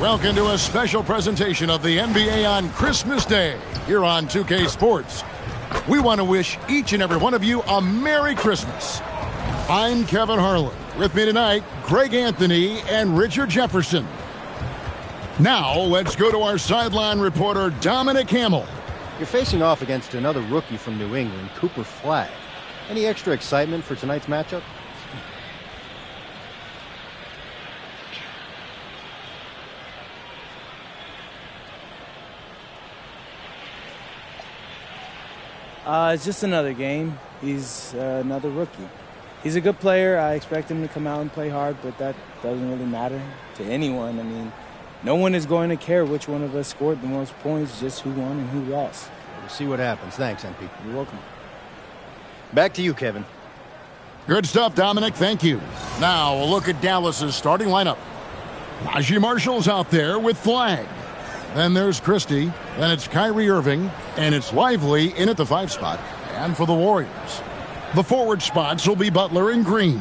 Welcome to a special presentation of the NBA on Christmas Day here on 2K Sports. We want to wish each and every one of you a Merry Christmas. I'm Kevin Harlan. With me tonight, Greg Anthony and Richard Jefferson. Now, let's go to our sideline reporter, Dominic Hamill. You're facing off against another rookie from New England, Cooper Flagg. Any extra excitement for tonight's matchup? It's just another game. He's another rookie. He's a good player. I expect him to come out and play hard, but that doesn't really matter to anyone. I mean, no one is going to care which one of us scored the most points, just who won and who lost. We'll see what happens. Thanks, MP. You're welcome. Back to you, Kevin. Good stuff, Dominic. Thank you. Now, we'll look at Dallas's starting lineup. Najee Marshall's out there with Flagg. Then there's Christie. Then it's Kyrie Irving. And it's Lively in at the 5 spot. And for the Warriors, the forward spots will be Butler and Green.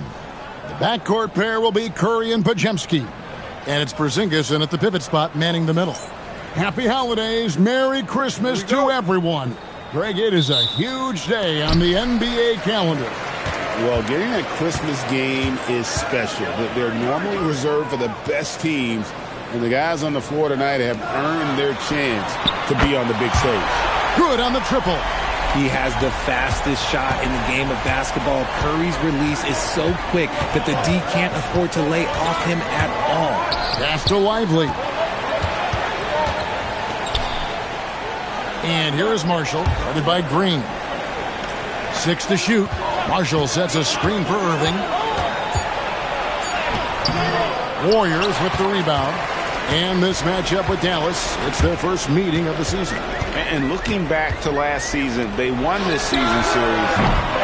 The backcourt pair will be Curry and Podziemski. And it's Porzingis in at the pivot spot, manning the middle. Happy holidays. Merry Christmas to everyone. Greg, it is a huge day on the NBA calendar. Well, getting a Christmas game is special. They're normally reserved for the best teams. And the guys on the floor tonight have earned their chance to be on the big stage. Good on the triple. He has the fastest shot in the game of basketball. Curry's release is so quick that the D can't afford to lay off him at all. Pass to Lively. And here is Marshall, guarded by Green. 6 to shoot. Marshall sets a screen for Irving. Warriors with the rebound. And this matchup with Dallas, it's their first meeting of the season. And looking back to last season, they won this season series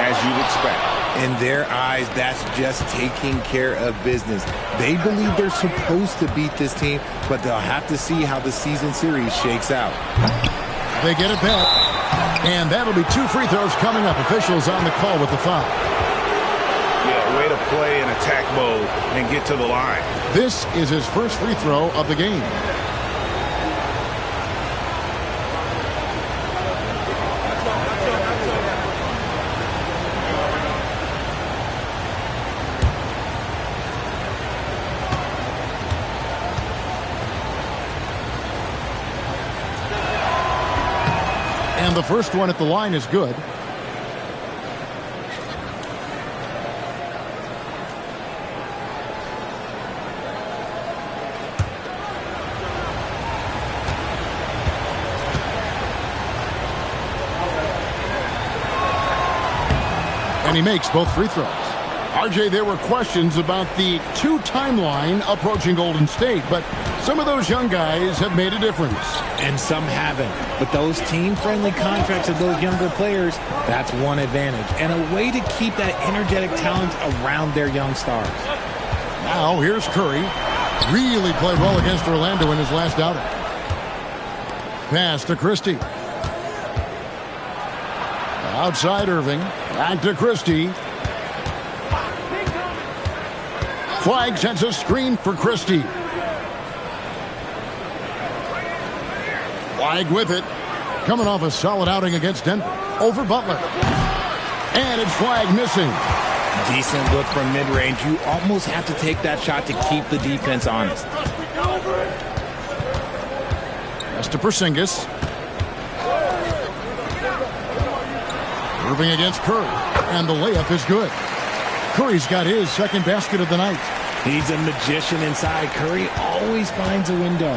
as you'd expect. In their eyes, that's just taking care of business. They believe they're supposed to beat this team, but they'll have to see how the season series shakes out. They get it back. And that'll be 2 free throws coming up. Officials on the call with the foul. Yeah, way to play in attack mode and get to the line. This is his first free throw of the game. And the first one at the line is good. And he makes both free throws. RJ, there were questions about the 2 timeline approaching Golden State, but some of those young guys have made a difference. And some haven't. But those team-friendly contracts of those younger players, that's one advantage. And a way to keep that energetic talent around their young stars. Now, here's Curry. Really played well against Orlando in his last outing. Pass to Christie. Outside Irving. Back to Christie. Flagg sets a screen for Christie. Flagg with it. Coming off a solid outing against Denver. Over Butler. And it's Flagg missing. Decent look from mid-range. You almost have to take that shot to keep the defense honest. Pass to Porzingis. Irving against Curry. And the layup is good. Curry's got his second basket of the night. He's a magician inside. Curry always finds a window.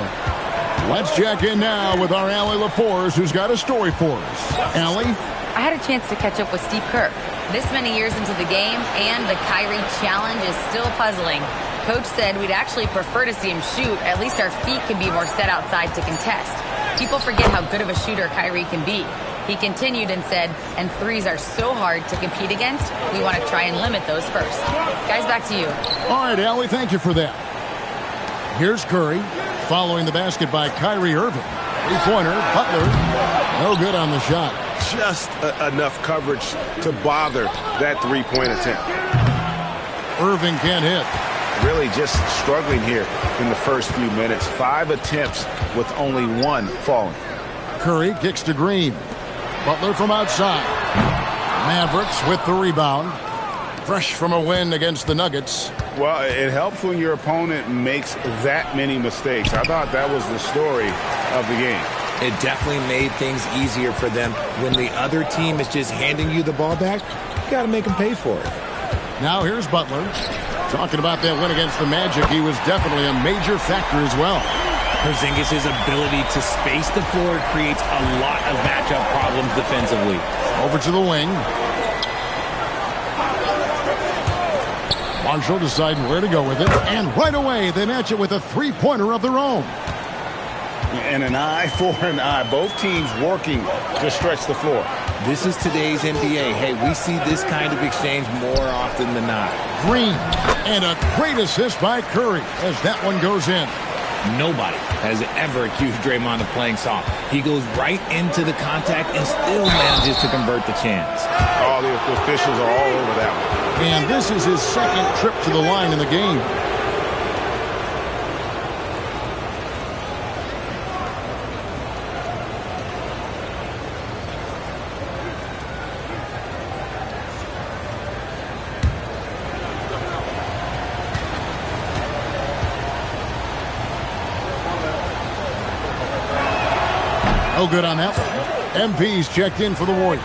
Let's check in now with our Allie LaForce, who's got a story for us. Allie? I had a chance to catch up with Steve Kerr. This many years into the game, and the Kyrie challenge is still puzzling. Coach said we'd actually prefer to see him shoot. At least our feet can be more set outside to contest. People forget how good of a shooter Kyrie can be. He continued and said, and threes are so hard to compete against, we want to try and limit those first. Guys, back to you. All right, Allie, thank you for that. Here's Curry, following the basket by Kyrie Irving. Three-pointer, Butler, no good on the shot. Just enough coverage to bother that three-point attempt. Irving can't hit. Really just struggling here in the first few minutes. 5 attempts with only 1 falling. Curry kicks to Green. Butler from outside. Mavericks with the rebound. Fresh from a win against the Nuggets. Well, it helps when your opponent makes that many mistakes. I thought that was the story of the game. It definitely made things easier for them. When the other team is just handing you the ball back, you got to make them pay for it. Now here's Butler. Talking about that win against the Magic, he was definitely a major factor as well. Porzingis' ability to space the floor creates a lot of matchup problems defensively. Over to the wing. Marshall deciding where to go with it. And right away, they match it with a three-pointer of their own. And an eye for an eye. Both teams working to stretch the floor. This is today's NBA. Hey, we see this kind of exchange more often than not. Green. And a great assist by Curry as that one goes in. Nobody has ever accused Draymond of playing soft. He goes right into the contact and still manages to convert the chance. All the officials are all over that one. And this is his second trip to the line in the game. No good on that one. MP's checked in for the Warriors.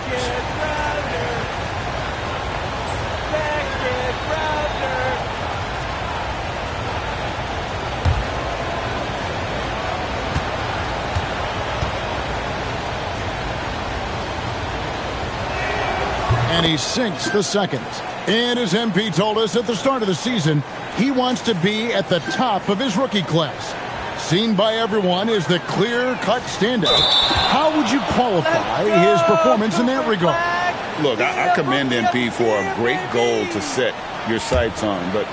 And he sinks the second. And as MP told us at the start of the season, he wants to be at the top of his rookie class. Seen by everyone as the clear-cut standout. How would you qualify his performance in that regard? Look, I commend MP for a great goal to set your sights on, but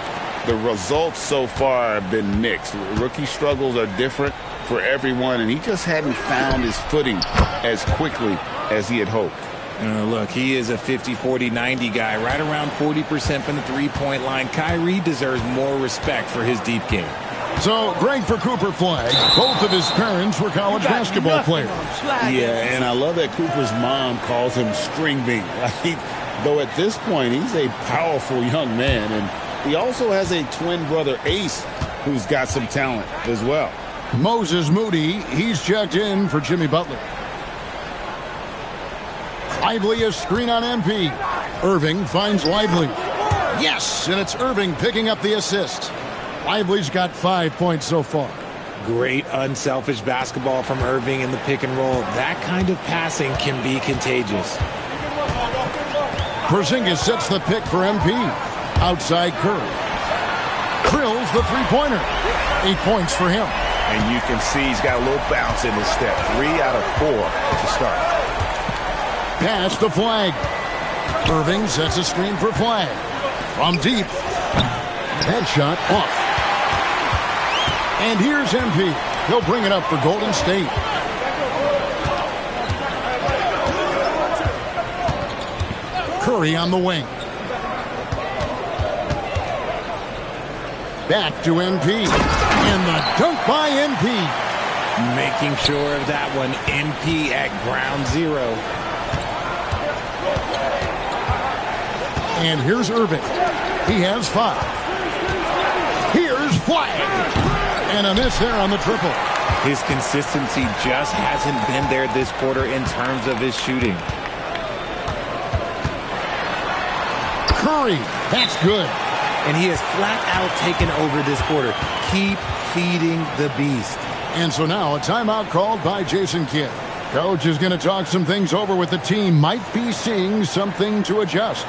the results so far have been mixed. Rookie struggles are different for everyone, and he just hadn't found his footing as quickly as he had hoped. Look, he is a 50-40-90 guy, right around 40% from the three-point line. Kyrie deserves more respect for his deep game. So, Greg for Cooper Flag. Both of his parents were college basketball players. Yeah, and I love that Cooper's mom calls him String Bean. Though at this point, he's a powerful young man, and he also has a twin brother, Ace, who's got some talent as well. Moses Moody, he's checked in for Jimmy Butler. Lively a screen on MP. Irving finds Lively. Yes, and it's Irving picking up the assist. Lively's got 5 points so far. Great unselfish basketball from Irving in the pick and roll. That kind of passing can be contagious. Porzingis sets the pick for MP. Outside Curry. Drills the three-pointer. 8 points for him. And you can see he's got a little bounce in his step. 3 out of 4 to start. Pass to Flag. Irving sets a screen for Flag. From deep. Headshot off. And here's MP. He'll bring it up for Golden State. Curry on the wing. Back to MP. And the dunk by MP. Making sure of that one. MP at ground zero. And here's Irving. He has 5. Here's Flag. And a miss there on the triple. His consistency just hasn't been there this quarter in terms of his shooting. Curry. That's good. And he has flat out taken over this quarter. Keep feeding the beast. And so now a timeout called by Jason Kidd. Coach is going to talk some things over with the team. Might be seeing something to adjust.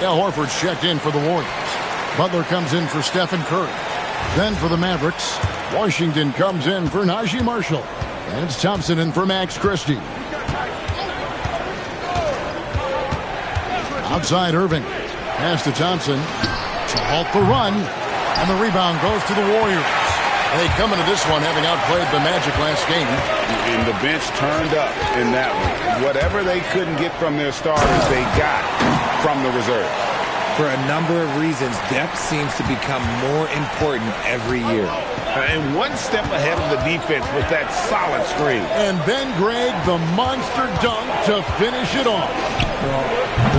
Al Horford's checked in for the Warriors. Butler comes in for Stephen Curry. Then for the Mavericks, Washington comes in for Najee Marshall. And it's Thompson in for Max Christie. Outside Irving. Pass to Thompson to halt the run. And the rebound goes to the Warriors. They come into this one having outplayed the Magic last game. And the bench turned up in that one. Whatever they couldn't get from their starters, they got from the reserves. For a number of reasons, depth seems to become more important every year. And one step ahead of the defense with that solid screen. And then Greg, the monster dunk to finish it off. Well,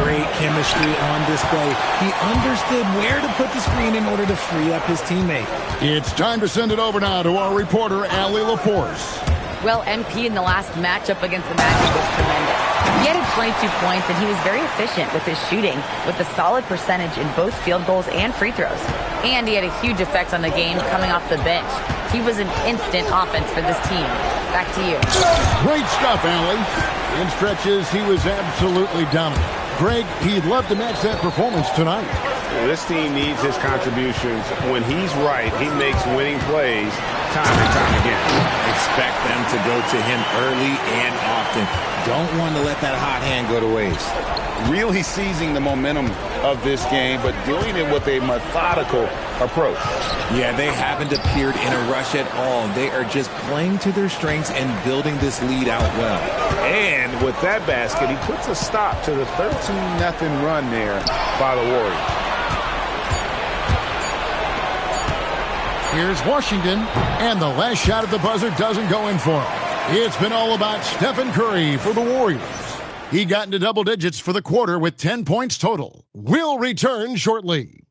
great chemistry on display. He understood where to put the screen in order to free up his teammate. It's time to send it over now to our reporter, Allie LaForce. Well, MP in the last matchup against the Magic was tremendous. He had 22 points, and he was very efficient with his shooting, with a solid percentage in both field goals and free throws. And he had a huge effect on the game coming off the bench. He was an instant offense for this team. Back to you. Great stuff, Allie. In stretches, he was absolutely dominant. Greg, he'd love to match that performance tonight. Well, this team needs his contributions. When he's right, he makes winning plays time and time again. Expect them to go to him early and often. Don't want to let that hot hand go to waste. Really seizing the momentum of this game, but doing it with a methodical approach. Yeah, they haven't appeared in a rush at all. They are just playing to their strengths and building this lead out well. And with that basket, he puts a stop to the 13-0 run there by the Warriors. Here's Washington, and the last shot at the buzzer doesn't go in for him. It's been all about Stephen Curry for the Warriors. He got into double digits for the quarter with 10 points total. We'll return shortly.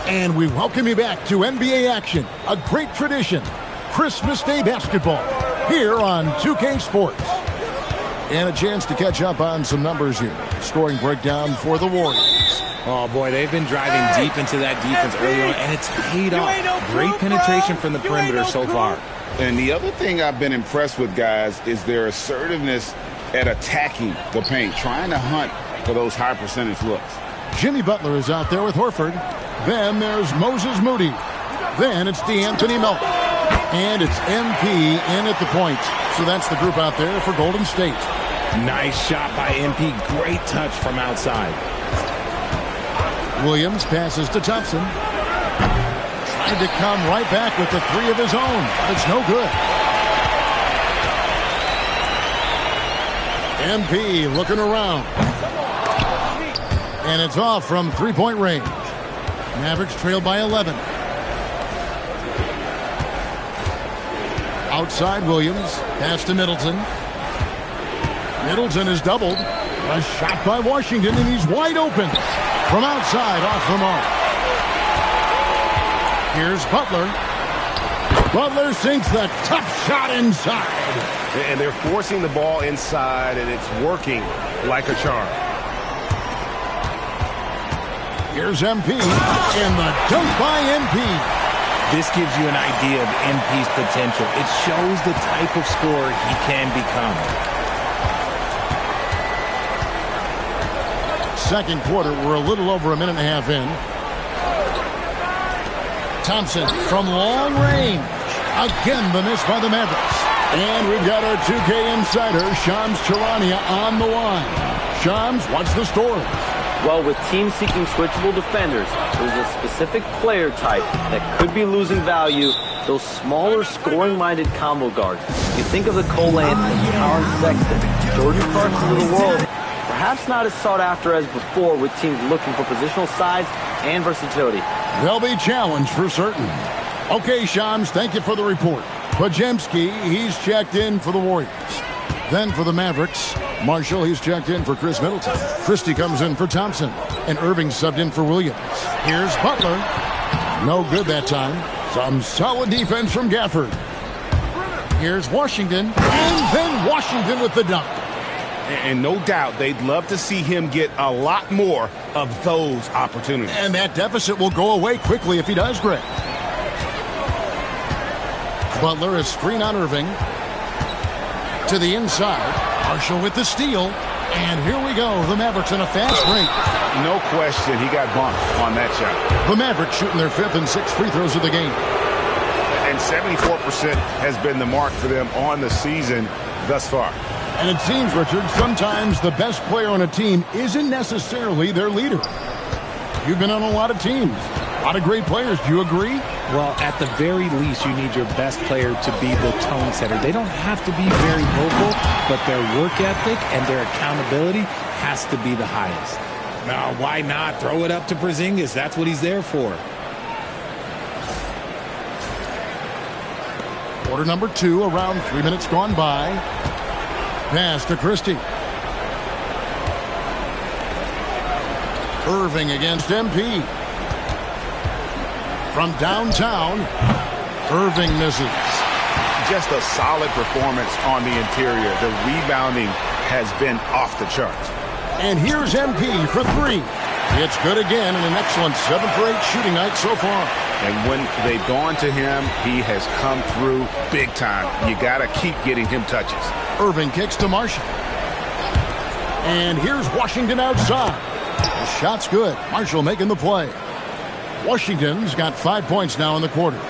And we welcome you back to NBA action, a great tradition, Christmas Day basketball, here on 2K Sports. And a chance to catch up on some numbers here. Scoring breakdown for the Warriors. Oh, boy, they've been driving deep into that defense early on, and it's paid off. Great penetration from the perimeter so far. And the other thing I've been impressed with, guys, is their assertiveness at attacking the paint, trying to hunt for those high percentage looks. Jimmy Butler is out there with Horford. Then there's Moses Moody. Then it's DeAnthony Melton. And it's MP in at the point. So that's the group out there for Golden State. Nice shot by MP. Great touch from outside. Williams passes to Thompson. Tried to come right back with the three of his own. But it's no good. MP looking around. And it's off from three-point range. Mavericks trail by 11. Outside Williams. Pass to Middleton. Middleton is doubled. A shot by Washington, and he's wide open. From outside, off the mark. Here's Butler. Butler sinks the tough shot inside. And they're forcing the ball inside, and it's working like a charm. Here's MP, and the dunk by MP. This gives you an idea of MP's potential. It shows the type of scorer he can become. Second quarter, we're a little over a minute and a half in. Thompson from long range. Again, the miss by the Mavericks. And we've got our 2K insider, Shams Charania, on the line. Shams, what's the story? Well, with teams seeking switchable defenders, there's a specific player type that could be losing value, those smaller scoring-minded combo guards. You think of the Cole Anthony, Colin Sexton, Jordan Clarkson of the world, perhaps not as sought after as before with teams looking for positional size and versatility. They'll be challenged for certain. Okay, Shams, thank you for the report. Podziemski, he's checked in for the Warriors. Then for the Mavericks, Marshall, he's checked in for Chris Middleton. Christie comes in for Thompson. And Irving subbed in for Williams. Here's Butler. No good that time. Some solid defense from Gafford. Here's Washington, and then Washington with the dunk. And no doubt they'd love to see him get a lot more of those opportunities. And that deficit will go away quickly if he does, Greg. Butler is screen on Irving. To the inside. Marshall with the steal. And here we go. The Mavericks in a fast break. No question, he got bumped on that shot. The Mavericks shooting their 5th and 6th free throws of the game. And 74% has been the mark for them on the season thus far. And it seems, Richard, sometimes the best player on a team isn't necessarily their leader. You've been on a lot of teams, a lot of great players. Do you agree? Well, at the very least, you need your best player to be the tone setter. They don't have to be very vocal, but their work ethic and their accountability has to be the highest. Now, why not throw it up to Porzingis? That's what he's there for. Quarter number 2, around 3 minutes gone by. Pass to Christie. Irving against MP. From downtown, Irving misses. Just a solid performance on the interior. The rebounding has been off the charts. And here's MP for 3. It's good again, and an excellent 7 for 8 shooting night so far. And when they've gone to him, he has come through big time. You got to keep getting him touches. Irving kicks to Marshall. And here's Washington outside. The shot's good. Marshall making the play. Washington's got 5 points now in the quarter.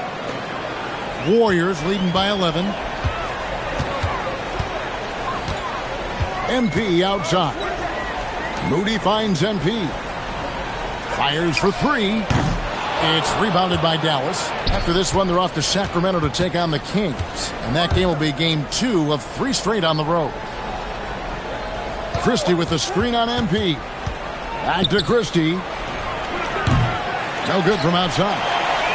Warriors leading by 11. MP outside. Moody finds MP. Fires for 3. It's rebounded by Dallas. After this one, they're off to Sacramento to take on the Kings. And that game will be game 2 of 3 straight on the road. Christie with the screen on MP. Back to Christie. No good from outside.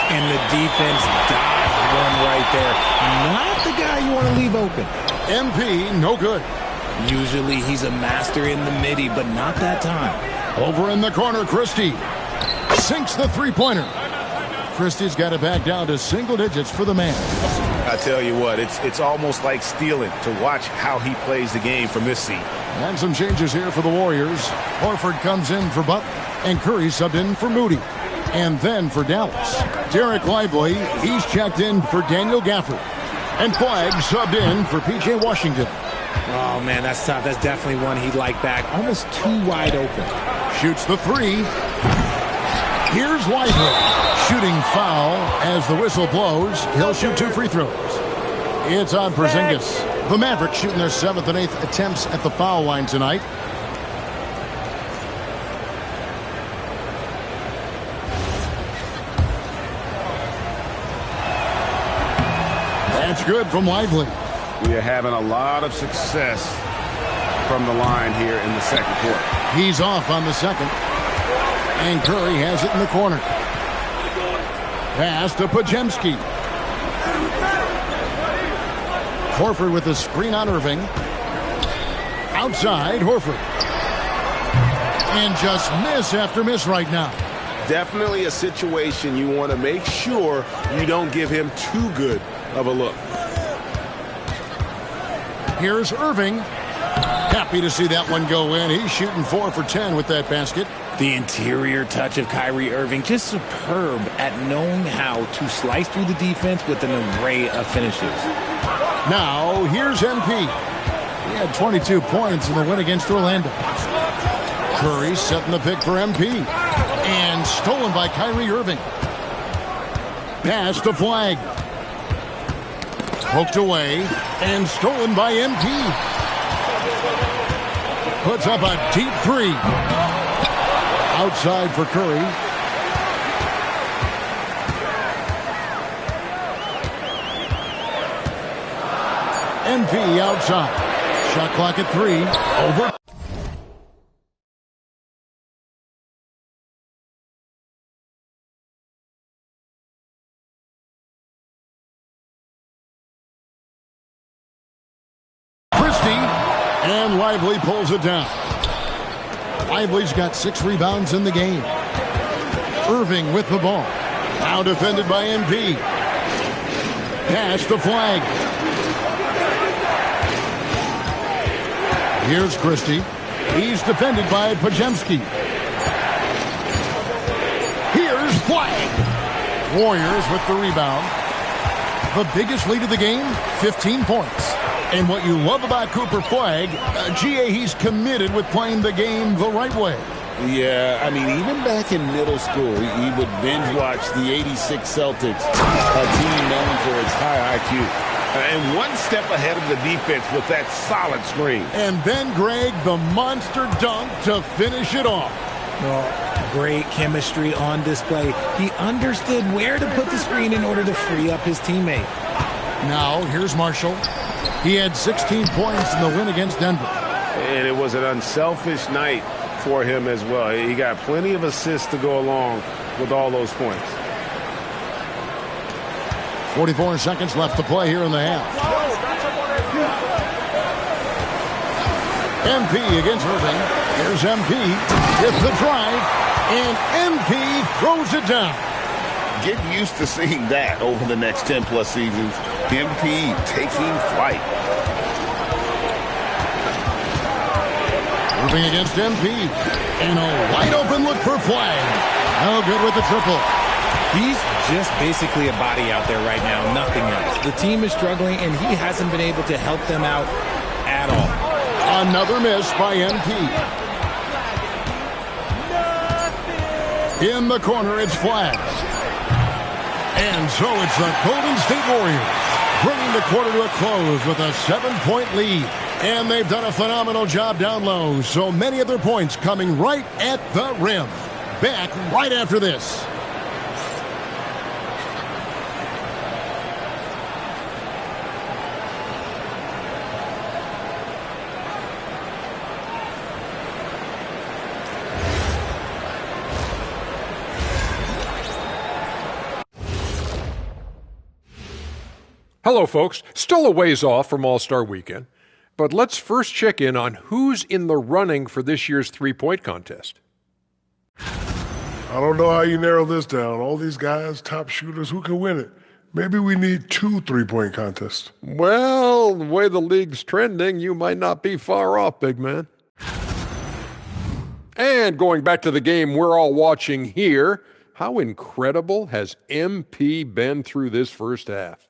And the defense dodged one right there. Not the guy you want to leave open. MP, no good. Usually he's a master in the midi, but not that time. Over in the corner, Christie sinks the three-pointer. Christie's got it back down to single digits for the man. I tell you what, it's almost like stealing to watch how he plays the game from this seat. And some changes here for the Warriors. Horford comes in for Butler, and Curry subbed in for Moody. And then for Dallas, Derek Lively, he's checked in for Daniel Gafford. And Flagg subbed in for P.J. Washington. Oh, man, that's tough. That's definitely one he'd like back. Almost too wide open. Shoots the 3. Here's Lively. Shooting foul as the whistle blows. He'll shoot 2 free throws. It's on Porzingis. The Mavericks shooting their 7th and 8th attempts at the foul line tonight. That's good from Lively. We are having a lot of success from the line here in the second quarter. He's off on the second. And Curry has it in the corner. Pass to Podziemski. Horford with the screen on Irving. Outside, Horford. And just miss after miss right now. Definitely a situation you want to make sure you don't give him too good of a look. Here's Irving. Happy to see that one go in. He's shooting 4 for 10 with that basket. The interior touch of Kyrie Irving, just superb at knowing how to slice through the defense with an array of finishes. Now, here's MP. He had 22 points in the win against Orlando. Curry setting the pick for MP. And stolen by Kyrie Irving. Pass to Flagg. Poked away and stolen by MP. Puts up a deep 3. Outside for Curry. MP outside. Shot clock at 3. Over. And Lively pulls it down. Lively's got 6 rebounds in the game. Irving with the ball. Now defended by MP. Pass to Flagg. Here's Christie. He's defended by Pajemski. Here's Flag. Warriors with the rebound. The biggest lead of the game, 15 points. And what you love about Cooper Flag, GA, he's committed with playing the game the right way. Yeah, I mean, even back in middle school, he would binge watch the '86 Celtics, a team known for its high IQ. And one step ahead of the defense with that solid screen. And then, Greg, the monster dunk to finish it off. Well, great chemistry on display. He understood where to put the screen in order to free up his teammate. Now, here's Marshall. He had 16 points in the win against Denver. And it was an unselfish night for him as well. He got plenty of assists to go along with all those points. 44 seconds left to play here in the half. MP against Irving. Here's MP with the drive, and MP throws it down. Get used to seeing that over the next 10-plus seasons. MP taking flight. Irving against MP. And a wide-open look for Flag. No good with the triple. He's just basically a body out there right now, nothing else. The team is struggling, and he hasn't been able to help them out at all. Another miss by MP. In the corner, it's Flag. And so it's the Golden State Warriors bringing the quarter to a close with a 7-point lead. And they've done a phenomenal job down low. So many of their points coming right at the rim. Back right after this. Hello, folks. Still a ways off from All-Star Weekend, but let's first check in on who's in the running for this year's three-point contest. I don't know how you narrow this down. All these guys, top shooters, who can win it? Maybe we need 2 three-point contests. Well, the way the league's trending, you might not be far off, big man. And going back to the game we're all watching here, how incredible has MP been through this first half?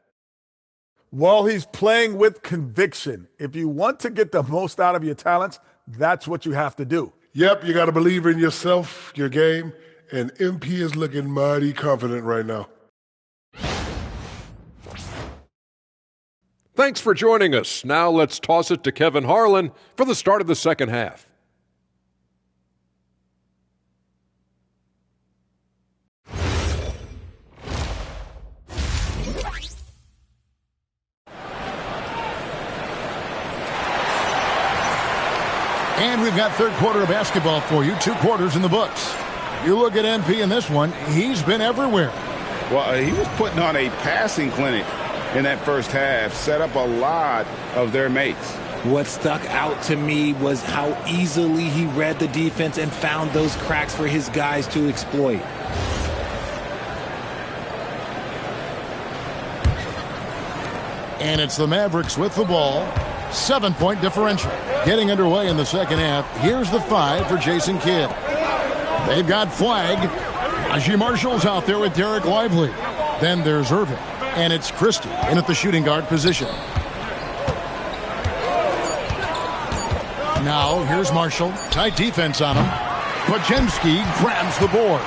Well, he's playing with conviction. If you want to get the most out of your talents, that's what you have to do. Yep, you got to believe in yourself, your game, and MP is looking mighty confident right now. Thanks for joining us. Now let's toss it to Kevin Harlan for the start of the second half. And we've got third quarter of basketball for you. 2 quarters in the books. You look at MP in this one, he's been everywhere. Well, he was putting on a passing clinic in that first half, set up a lot of their mates. What stuck out to me was how easily he read the defense and found those cracks for his guys to exploit. And it's the Mavericks with the ball. 7-point differential. Getting underway in the second half. Here's the 5 for Jason Kidd. They've got Flag. Najee Marshall's out there with Derek Lively. Then there's Irving. And it's Christie in at the shooting guard position. Now here's Marshall. Tight defense on him. Pajemski grabs the board.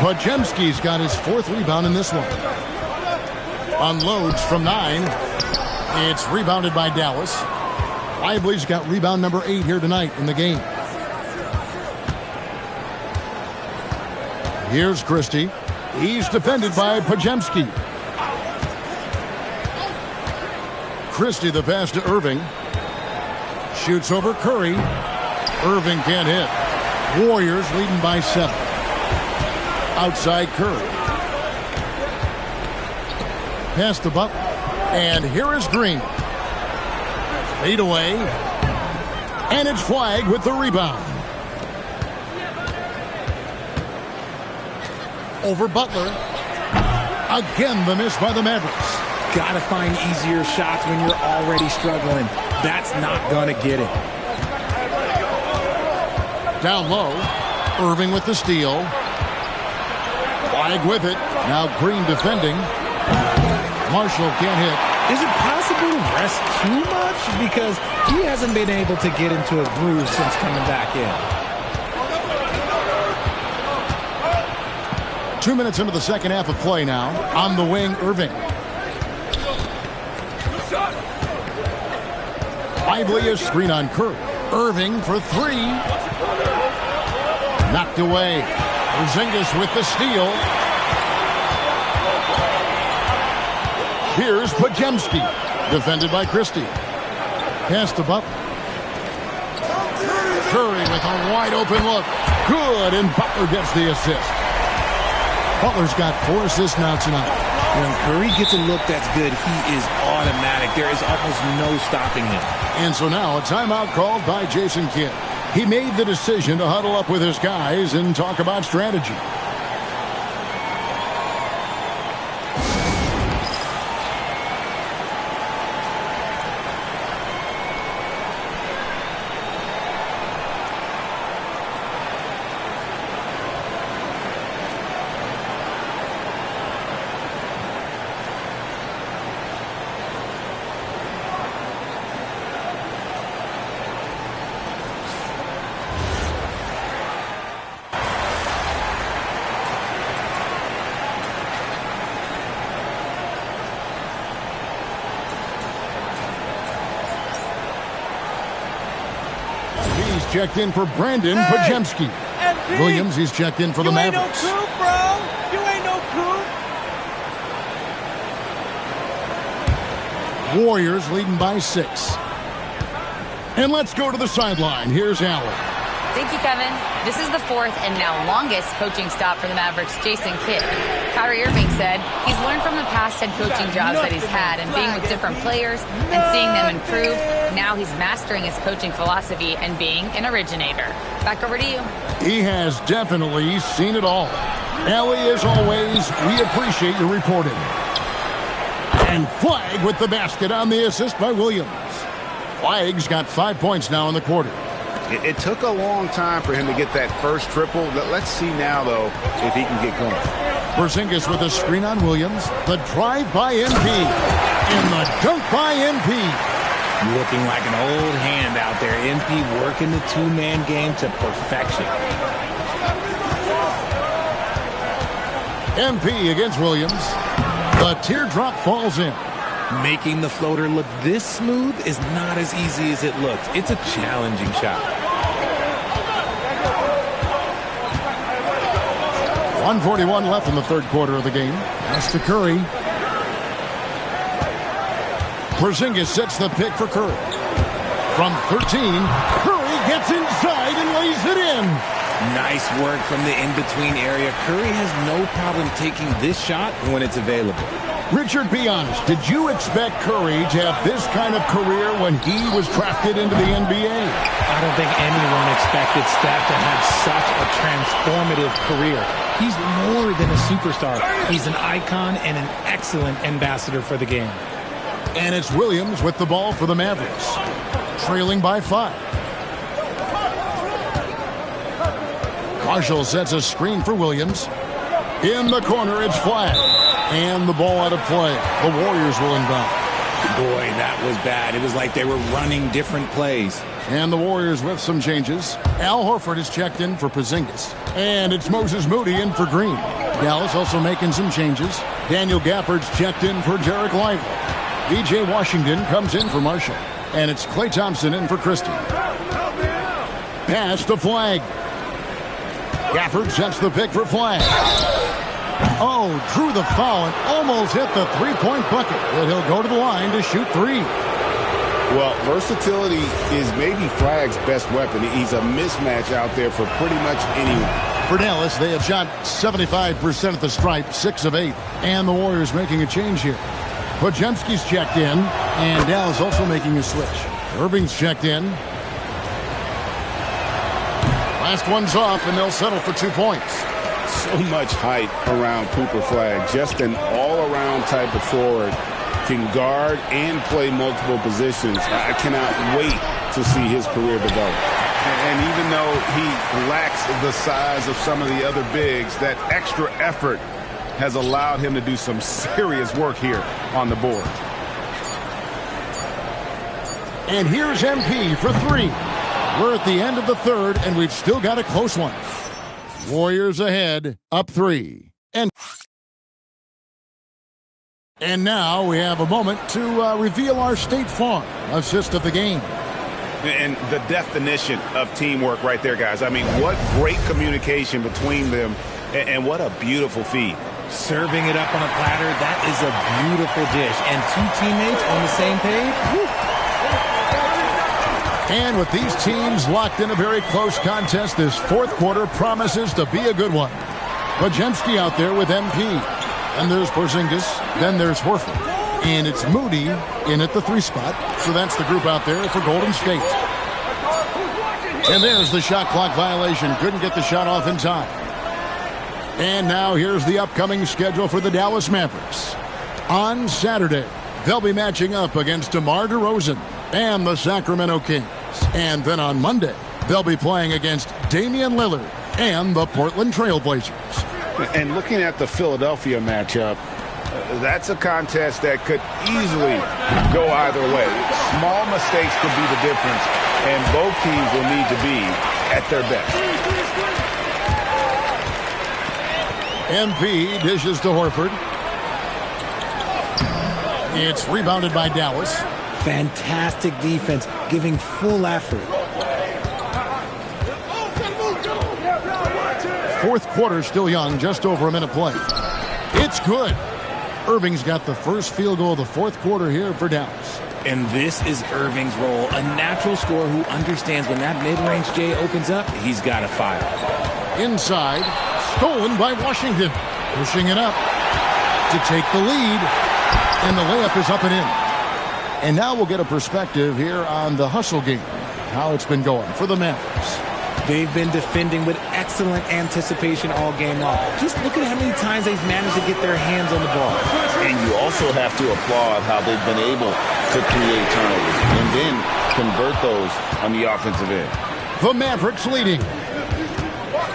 Pajemski's got his 4th rebound in this one. Unloads from 9. It's rebounded by Dallas. Lively's got rebound number 8 here tonight in the game. Here's Christie. He's defended by Pajemski. Christie the pass to Irving. Shoots over Curry. Irving can't hit. Warriors leading by 7. Outside Curry. Pass to Butler. And here is Green. Fade away. And it's Flag with the rebound. Over Butler. Again, the miss by the Mavericks. Gotta find easier shots when you're already struggling. That's not gonna get it. Down low. Irving with the steal. Flag with it. Now Green defending. Marshall can't hit. Is it possible to rest too much? Because he hasn't been able to get into a groove since coming back in. 2 minutes into the second half of play now. On the wing, Irving. Lively a screen on Curry. Irving for three. Knocked away. Porzingis with the steal. Here's Pajemski. Defended by Christie. Pass to Butler. Curry with a wide open look. Good, and Butler gets the assist. Butler's got 4 assists now tonight. When Curry gets a look that's good, he is automatic. There is almost no stopping him. And so now a timeout called by Jason Kidd. He made the decision to huddle up with his guys and talk about strategy. Checked in for Brandon Pajemski. Williams, he's checked in for the Mavericks. You ain't no coup, bro. You ain't no coup. Warriors leading by 6. And let's go to the sideline. Here's Allen. Thank you, Kevin. This is the 4th and now longest coaching stop for the Mavericks, Jason Kidd. Kyrie Irving said he's learned from the past head coaching jobs that he's had and being with different players and seeing them improve. Now he's mastering his coaching philosophy and being an originator. Back over to you. He has definitely seen it all. Ellie, as always, we appreciate your reporting. And Flag with the basket on the assist by Williams. Flag's got 5 points now in the quarter. It took a long time for him to get that first triple. Let's see now, though, if he can get going. Porzingis with a screen on Williams. The drive by MP. And the dunk by MP. Looking like an old hand out there. MP working the two-man game to perfection. MP against Williams. The teardrop falls in. Making the floater look this smooth is not as easy as it looks. It's a challenging shot. 1:41 left in the third quarter of the game. Pass to Curry. Porzingis sets the pick for Curry. From 13, Curry gets inside and lays it in. Nice work from the in-between area. Curry has no problem taking this shot when it's available. Richard, be honest. Did you expect Curry to have this kind of career when he was drafted into the NBA? I don't think anyone expected Steph to have such a transformative career. He's more than a superstar. He's an icon and an excellent ambassador for the game. And it's Williams with the ball for the Mavericks. Trailing by 5. Marshall sets a screen for Williams. In the corner, it's Flag. And the ball out of play. The Warriors will inbound. Boy, that was bad. It was like they were running different plays. And the Warriors with some changes. Al Horford is checked in for Porzingis. And it's Moses Moody in for Green. Dallas also making some changes. Daniel Gafford's checked in for Derek Lively. B.J. Washington comes in for Marshall. And it's Klay Thompson in for Christie. Pass to Flag. Gafford sets the pick for Flag. Oh, drew the foul and almost hit the three-point bucket. But he'll go to the line to shoot 3. Well, versatility is maybe Flag's best weapon. He's a mismatch out there for pretty much anyone. For Dallas, they have shot 75% at the stripe, 6 of 8. And the Warriors making a change here. Pajemski's checked in, and Dallas also making a switch. Irving's checked in. Last one's off, and they'll settle for 2 points. So much hype around Cooper Flag. Just an all-around type of forward. Can guard and play multiple positions. I cannot wait to see his career develop. And even though he lacks the size of some of the other bigs, that extra effort has allowed him to do some serious work here on the board. And here's MP for three. We're at the end of the third, and we've still got a close one. Warriors ahead, up 3. And now we have a moment to reveal our State Farm assist of the game. And the definition of teamwork right there, guys. I mean, what great communication between them, and what a beautiful feed. Serving it up on a platter, that is a beautiful dish. And two teammates on the same page. Woo. And with these teams locked in a very close contest, this fourth quarter promises to be a good one. Bajemski out there with MP. And there's Porzingis. Then there's Horford. And it's Moody in at the 3 spot. So that's the group out there for Golden State. And there's the shot clock violation. Couldn't get the shot off in time. And now here's the upcoming schedule for the Dallas Mavericks. On Saturday, they'll be matching up against DeMar DeRozan and the Sacramento Kings. And then on Monday, they'll be playing against Damian Lillard and the Portland Trail Blazers. And looking at the Philadelphia matchup, that's a contest that could easily go either way. Small mistakes could be the difference, and both teams will need to be at their best. MP dishes to Horford. It's rebounded by Dallas. Fantastic defense, giving full effort. Fourth quarter still young, just over a minute play. It's good. Irving's got the first field goal of the fourth quarter here for Dallas. And this is Irving's role, a natural scorer who understands when that mid-range J opens up, he's got to fire. Inside, stolen by Washington. Pushing it up to take the lead. And the layup is up and in. And now we'll get a perspective here on the hustle game, how it's been going for the Mavericks. They've been defending with excellent anticipation all game long. Just look at how many times they've managed to get their hands on the ball. And you also have to applaud how they've been able to create turnovers and then convert those on the offensive end. The Mavericks leading.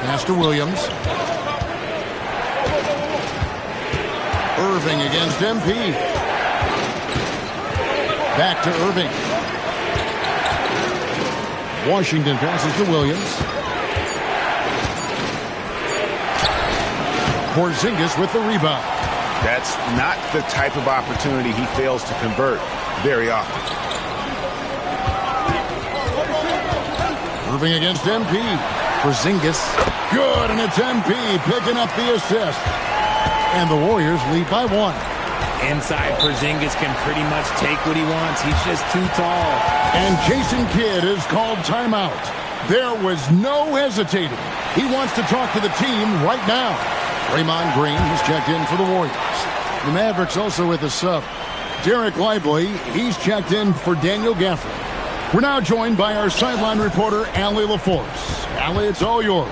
Pass to Williams. Irving against MP. Back to Irving. Washington passes to Williams. Porzingis with the rebound. That's not the type of opportunity he fails to convert very often. Irving against MP. Porzingis. Good, and it's MP picking up the assist. And the Warriors lead by 1. Inside, Porzingis can pretty much take what he wants. He's just too tall. And Jason Kidd is called timeout. There was no hesitating. He wants to talk to the team right now. Draymond Green, he's checked in for the Warriors. The Mavericks also with a sub. Derek Lively, he's checked in for Daniel Gafford. We're now joined by our sideline reporter, Allie LaForce. Allie, it's all yours.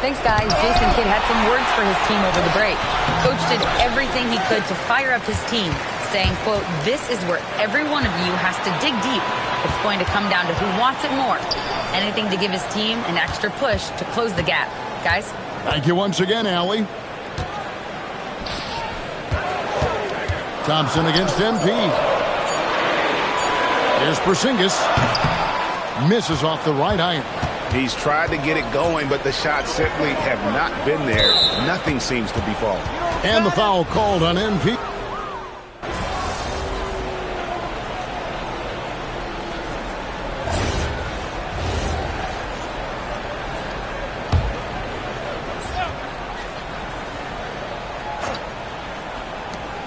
Thanks, guys. Jason Kidd had some words for his team over the break. Coach did everything he could to fire up his team, saying, quote, "This is where every one of you has to dig deep. It's going to come down to who wants it more. Anything to give his team an extra push to close the gap." Guys? Thank you once again, Allie. Thompson against MP. Here's Porzingis. Misses off the right iron. He's tried to get it going, but the shots simply have not been there. Nothing seems to be falling. And the foul called on MP.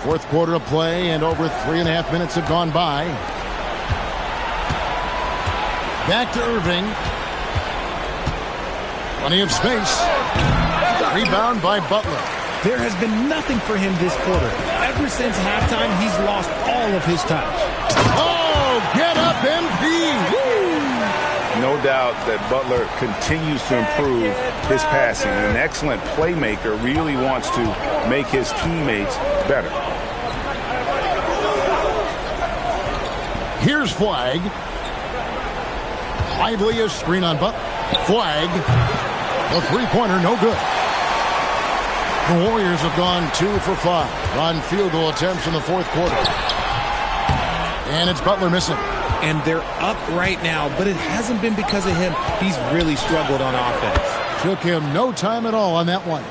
Fourth quarter of play, and over 3.5 minutes have gone by. Back to Irving. Plenty of space. Rebound by Butler. There has been nothing for him this quarter. Ever since halftime, he's lost all of his touch. Oh, get up, MP! Woo! No doubt that Butler continues to improve his passing. An excellent playmaker, really wants to make his teammates better. Here's Flag. Lively screen on Butler. Flag. The three-pointer, no good. The Warriors have gone 2 for 5 on field goal attempts in the fourth quarter. And it's Butler missing. And they're up right now, but it hasn't been because of him. He's really struggled on offense. Took him no time at all on that one.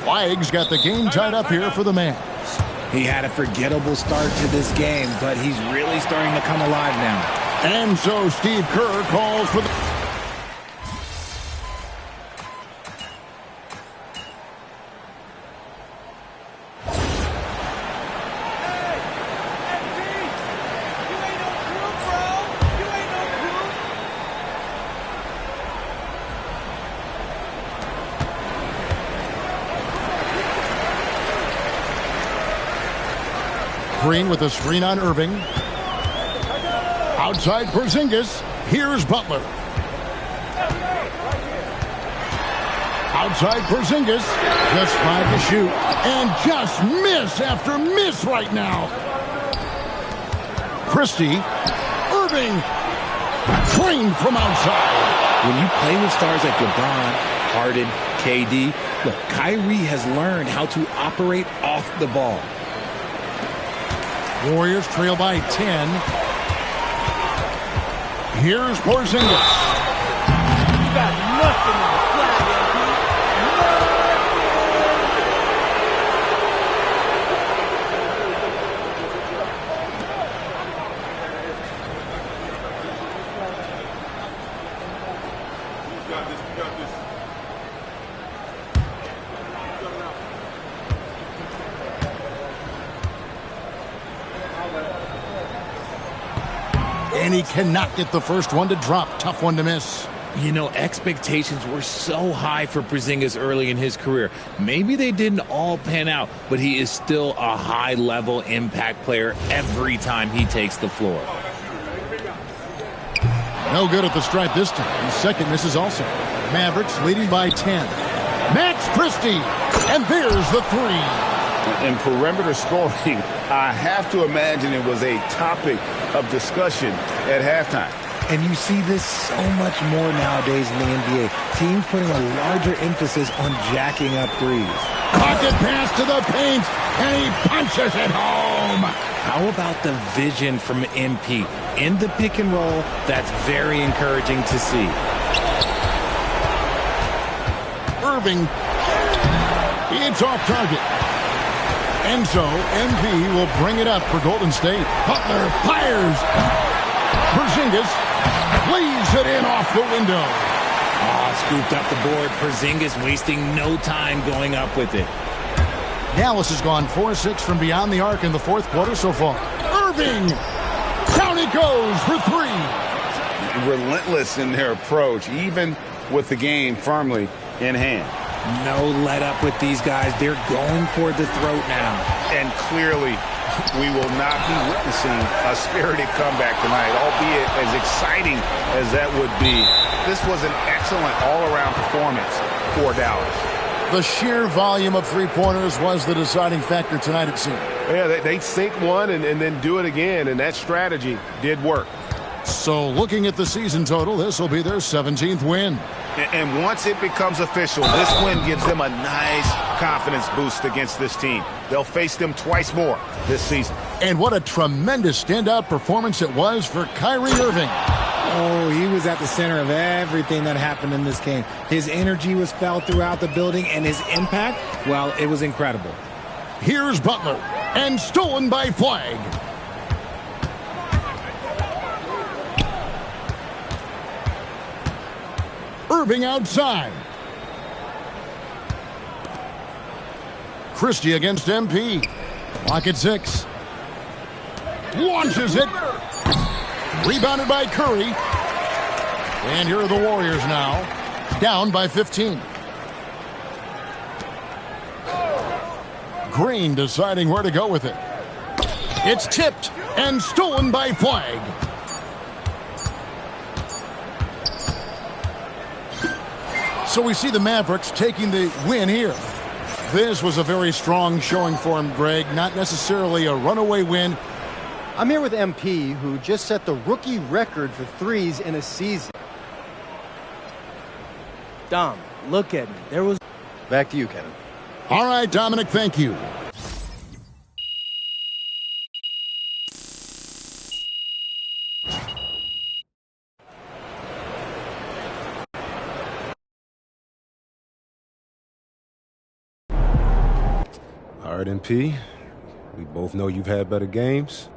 Flag's got the game tied up here for the Mavs. He had a forgettable start to this game, but he's really starting to come alive now. And so Steve Kerr calls for the... Green with a screen on Irving. Outside Porzingis. Here's Butler. Outside Porzingis. Just 5 to shoot. And just miss after miss right now. Christie. Irving. Trained from outside. When you play with stars like LeBron, Harden, KD, look, Kyrie has learned how to operate off the ball. Warriors trail by 10. Here's Porzingis. You got nothing on the flag, And he cannot get the first one to drop. Tough one to miss. You know, expectations were so high for Porzingis early in his career. Maybe they didn't all pan out, but he is still a high-level impact player every time he takes the floor. No good at the stripe this time. Second misses also. Mavericks leading by 10. Max Christie. And there's the three. In perimeter scoring, I have to imagine it was a topic of discussion at halftime. And you see this so much more nowadays in the NBA. Teams putting a larger emphasis on jacking up threes. Pocket pass to the paint, and he punches it home. How about the vision from MP? In the pick and roll, that's very encouraging to see. Irving. It's off target. And so MP will bring it up for Golden State. Butler fires. Porzingis lays it in off the window. Scooped up the board. Porzingis wasting no time going up with it. Dallas has gone 4-6 from beyond the arc in the fourth quarter so far. Irving. Down it goes for three. Relentless in their approach, even with the game firmly in hand. No let up with these guys. They're going for the throat now. And clearly, we will not be witnessing a spirited comeback tonight, albeit as exciting as that would be. This was an excellent all-around performance for Dallas. The sheer volume of three-pointers was the deciding factor tonight, it seemed. Yeah, they sink one and then do it again, and that strategy did work. So looking at the season total, this will be their 17th win. And once it becomes official, this win gives them a nice confidence boost against this team. They'll face them twice more this season. And what a tremendous standout performance it was for Kyrie Irving. Oh, he was at the center of everything that happened in this game. His energy was felt throughout the building, and his impact, well, it was incredible. Here's Butler, and stolen by Flag. Irving outside. Christie against MP. Clock at 6. Launches it. Rebounded by Curry. And here are the Warriors now. Down by 15. Green deciding where to go with it. It's tipped and stolen by Flag. So we see the Mavericks taking the win here. This was a very strong showing for him, Greg. Not necessarily a runaway win, I'm here with MP, who just set the rookie record for threes in a season. Dom, look at me. There was... Back to you, Kevin. All right, Dominic, thank you. All right, MP. We both know you've had better games.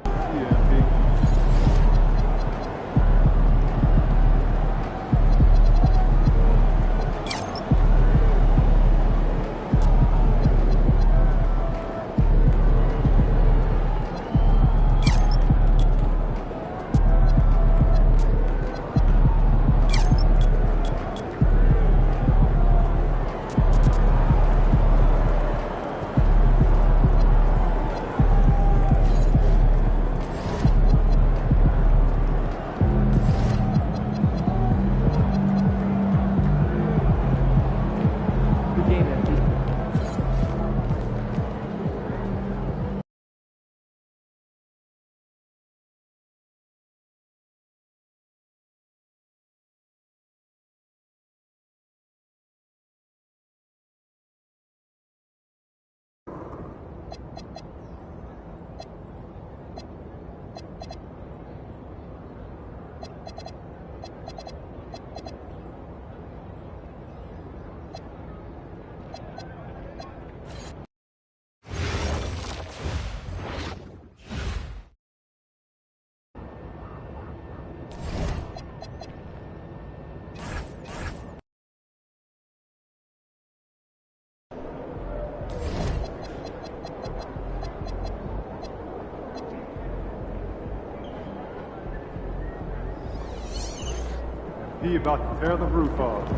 He about to tear the roof off.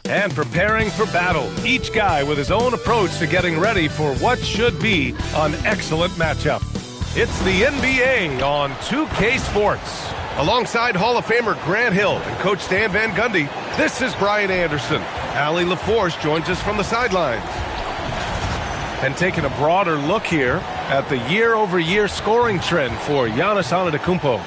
And preparing for battle, each guy with his own approach to getting ready for what should be an excellent matchup. It's the NBA on 2K Sports. Alongside Hall of Famer Grant Hill and Coach Stan Van Gundy, this is Brian Anderson. Allie LaForce joins us from the sidelines. And taking a broader look here at the year-over-year scoring trend for Giannis Antetokounmpo.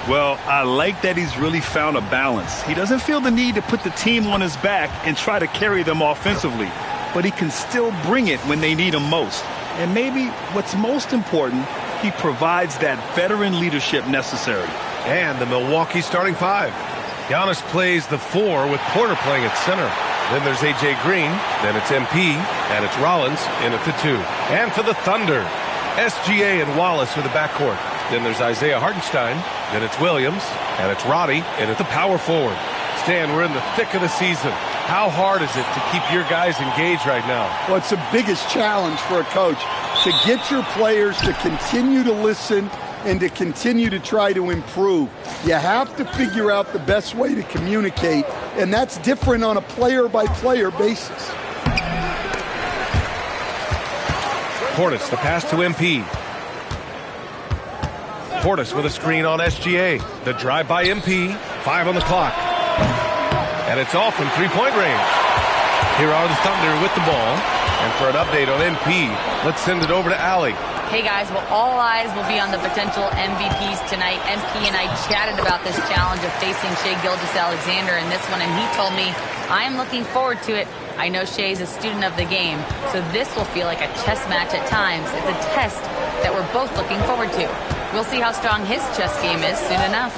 Well, I like that he's really found a balance. He doesn't feel the need to put the team on his back and try to carry them offensively, but he can still bring it when they need him most. And maybe what's most important, he provides that veteran leadership necessary. And the Milwaukee starting five. Giannis plays the 4 with Porter playing at center. Then there's A.J. Green, then it's MP, and it's Rollins in at the 2. And for the Thunder, SGA and Wallace for the backcourt. Then there's Isaiah Hartenstein, then it's Williams, and it's Roddy in at the power forward. Stan, we're in the thick of the season. How hard is it to keep your guys engaged right now? Well, it's the biggest challenge for a coach, to get your players to continue to listen and to continue to try to improve. You have to figure out the best way to communicate, and that's different on a player-by-player basis. Portis, the pass to MP. Portis with a screen on SGA. The drive by MP. 5 on the clock. And it's off from three-point range. Here are the Thunder with the ball. And for an update on MP, let's send it over to Allie. Hey guys, well, all eyes will be on the potential MVPs tonight. MP and I chatted about this challenge of facing Shai Gilgeous-Alexander in this one, and he told me, I am looking forward to it. I know Shai's a student of the game, so this will feel like a chess match at times. It's a test that we're both looking forward to. We'll see how strong his chess game is soon enough.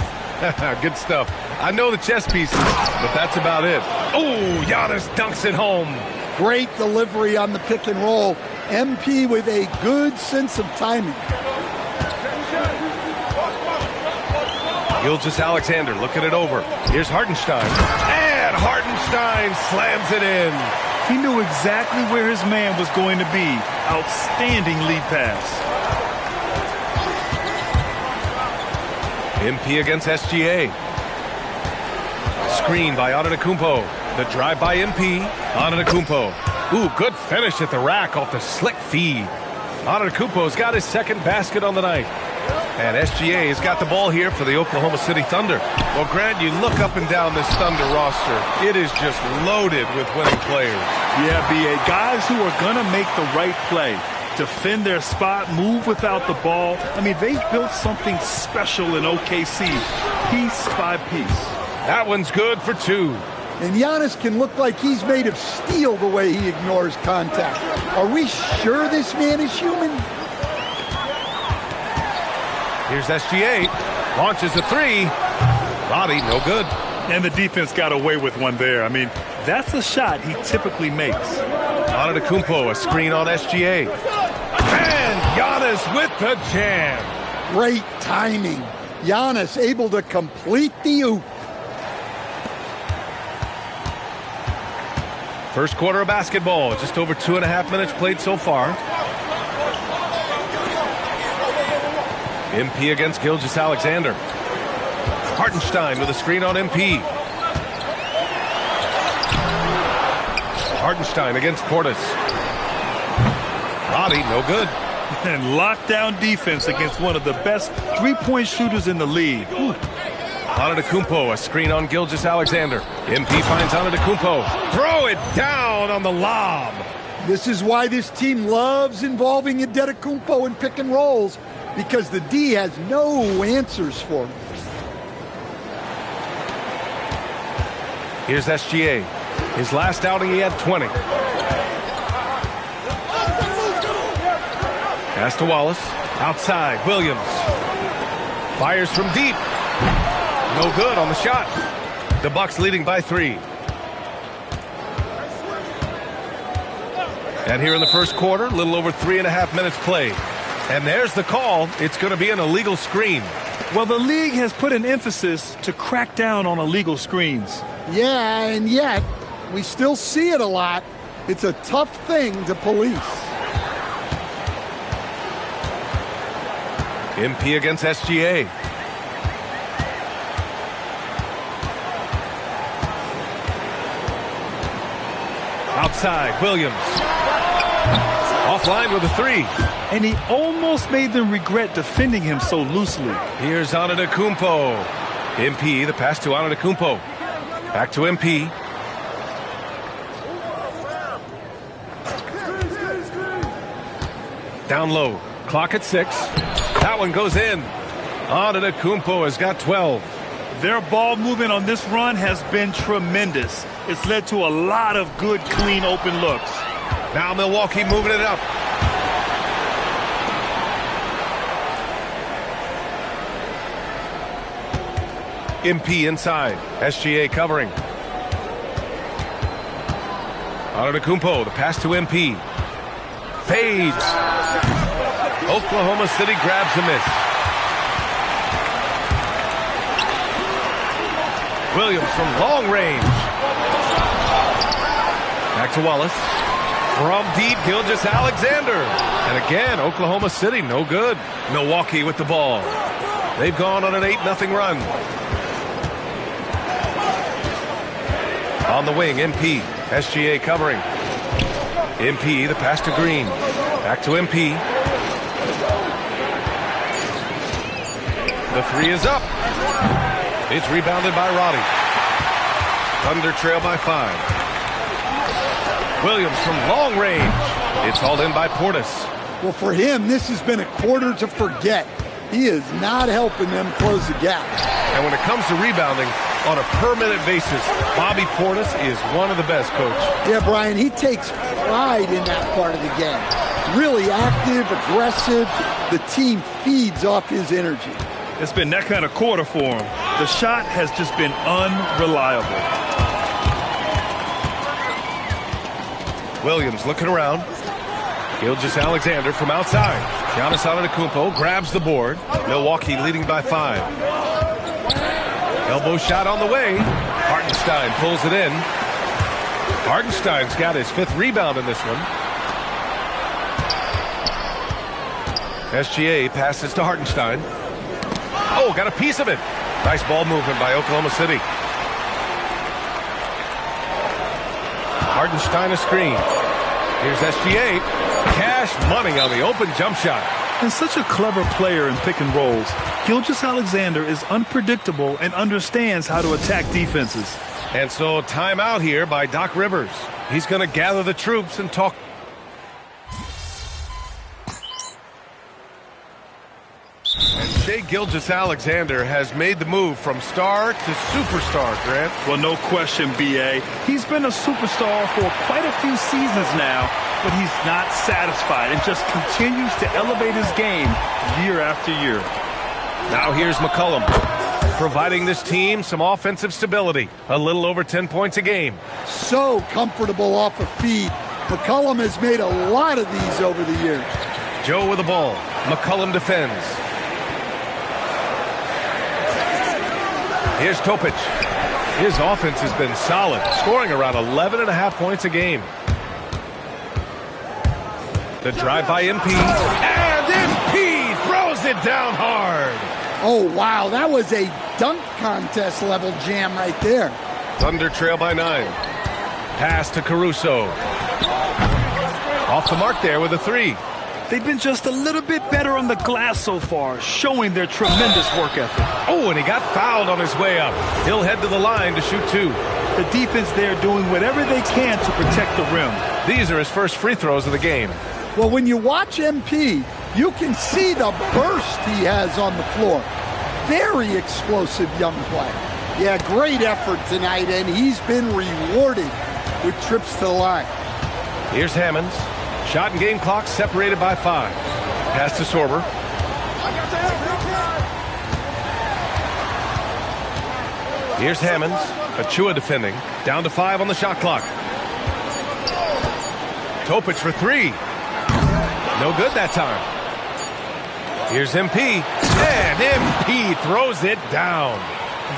Good stuff. I know the chess pieces, but that's about it. Oh, Giannis dunks it home. Great delivery on the pick and roll. MP with a good sense of timing. Gilgeous-Alexander looking it over. Here's Hartenstein. And Hartenstein slams it in. He knew exactly where his man was going to be. Outstanding lead pass. MP against SGA. Screen by Antetokounmpo. The drive by MP. Antetokounmpo. Ooh, good finish at the rack off the slick feed. Antetokounmpo's got his second basket on the night. And SGA has got the ball here for the Oklahoma City Thunder. Well, Grant, you look up and down this Thunder roster. It is just loaded with winning players. Yeah, B.A. Guys who are going to make the right play. Defend their spot, move without the ball. I mean, they've built something special in OKC, piece by piece. That one's good for two. And Giannis can look like he's made of steel the way he ignores contact. Are we sure this man is human? Here's SGA. Launches a three. Body, no good. And the defense got away with one there. I mean, that's a shot he typically makes. Antetokounmpo, a screen on SGA. And Giannis with the jam. Great timing. Giannis able to complete the oop. First quarter of basketball. Just over 2.5 minutes played so far. MP against Gilgeous-Alexander. Hartenstein with a screen on MP. Hartenstein against Portis. Body, no good. And lockdown defense against one of the best three-point shooters in the league. Antetokounmpo, a screen on Gilgeous-Alexander. MP finds Antetokounmpo. Throw it down on the lob. This is why this team loves involving Antetokounmpo in pick and rolls, because the D has no answers for him. Here's SGA. His last outing, he had 20. Pass to Wallace. Outside, Williams. Fires from deep. No good on the shot. The Bucks leading by 3. And here in the first quarter, a little over 3.5 minutes played. And there's the call. It's going to be an illegal screen. Well, the league has put an emphasis to crack down on illegal screens. Yeah, and yet we still see it a lot. It's a tough thing to police. MP against SGA. Outside, Williams. Offline with a 3. And he almost made them regret defending him so loosely. Here's Antetokounmpo. MP, the pass to Antetokounmpo. Back to MP. Down low. Clock at 6. That one goes in. Antetokounmpo has got 12. Their ball movement on this run has been tremendous. It's led to a lot of good, clean, open looks. Now Milwaukee moving it up. MP inside. SGA covering. Antetokounmpo, the pass to MP. Fades. Oklahoma City grabs a miss. Williams from long range. Back to Wallace. From deep, Gilgeous-Alexander. And again, Oklahoma City, no good. Milwaukee with the ball. They've gone on an 8-0 run. On the wing, MP. SGA covering. MP, the pass to Green. Back to MP. The 3 is up. It's rebounded by Roddy. Thunder trail by 5. Williams from long range. It's hauled in by Portis. Well, for him, this has been a quarter to forget. He is not helping them close the gap. And when it comes to rebounding, on a per-minute basis, Bobby Portis is one of the best, Coach. Yeah, Brian, he takes pride in that part of the game. Really active, aggressive. The team feeds off his energy. It's been that kind of quarter for him. The shot has just been unreliable. Williams looking around. Gilgeous-Alexander from outside. Giannis Antetokounmpo grabs the board. Milwaukee leading by 5. Elbow shot on the way. Hartenstein pulls it in. Hartenstein's got his 5th rebound in this one. SGA passes to Hartenstein. Oh, got a piece of it. Nice ball movement by Oklahoma City. Hartenstein a screen. Here's SGA. Cash money on the open jump shot. And such a clever player in pick and rolls. Gilgeous-Alexander is unpredictable and understands how to attack defenses. And so timeout here by Doc Rivers. He's going to gather the troops and talk. And Shai Gilgeous-Alexander has made the move from star to superstar, Grant. Well, no question, B.A. He's been a superstar for quite a few seasons now, but he's not satisfied and just continues to elevate his game year after year. Now here's McCollum, providing this team some offensive stability. A little over 10 points a game. So comfortable off a feed. McCollum has made a lot of these over the years. Joe with the ball. McCollum defends. Here's Topic. His offense has been solid, scoring around 11.5 points a game. The drive by MP. And MP throws it down hard. Oh, wow. That was a dunk contest level jam right there. Thunder trail by 9. Pass to Caruso. Off the mark there with a 3. They've been just a little bit better on the glass so far, showing their tremendous work ethic. Oh, and he got fouled on his way up. He'll head to the line to shoot 2. The defense there doing whatever they can to protect the rim. These are his first free throws of the game. Well, when you watch MP, you can see the burst he has on the floor. Very explosive young player. Yeah, great effort tonight, and he's been rewarded with trips to the line. Here's Hammonds. Shot and game clock separated by 5. Pass to Sorber. Here's Hammonds. Achua defending. Down to 5 on the shot clock. Topic for 3. No good that time. Here's MP. And MP throws it down.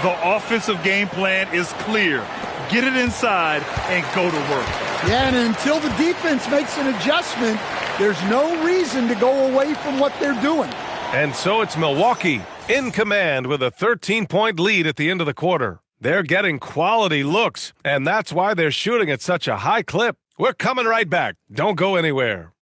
The offensive game plan is clear. Get it inside and go to work. Yeah, and until the defense makes an adjustment, there's no reason to go away from what they're doing. And so it's Milwaukee in command with a 13-point lead at the end of the quarter. They're getting quality looks, and that's why they're shooting at such a high clip. We're coming right back. Don't go anywhere.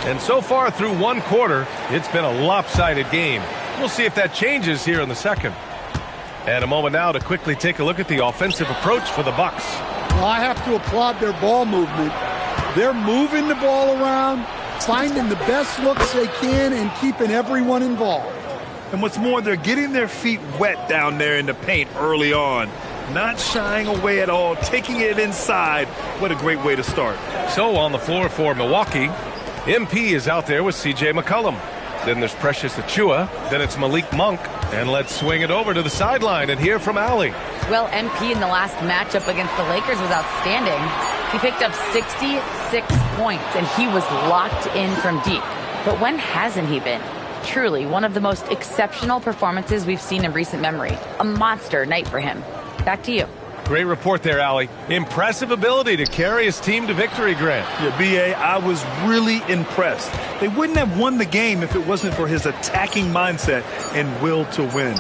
And so far through one quarter, it's been a lopsided game. We'll see if that changes here in the second. And a moment now to quickly take a look at the offensive approach for the Bucks. Well, I have to applaud their ball movement. They're moving the ball around, finding the best looks they can, and keeping everyone involved. And what's more, they're getting their feet wet down there in the paint early on. Not shying away at all, taking it inside. What a great way to start. So on the floor for Milwaukee, MP is out there with C.J. McCollum. Then there's Precious Achua. Then it's Malik Monk. And let's swing it over to the sideline and hear from Allie. Well, MP in the last matchup against the Lakers was outstanding. He picked up 66 points, and he was locked in from deep. But when hasn't he been? Truly, one of the most exceptional performances we've seen in recent memory. A monster night for him. Back to you. Great report there, Allie. Impressive ability to carry his team to victory, Grant. Yeah, B.A., I was really impressed. They wouldn't have won the game if it wasn't for his attacking mindset and will to win.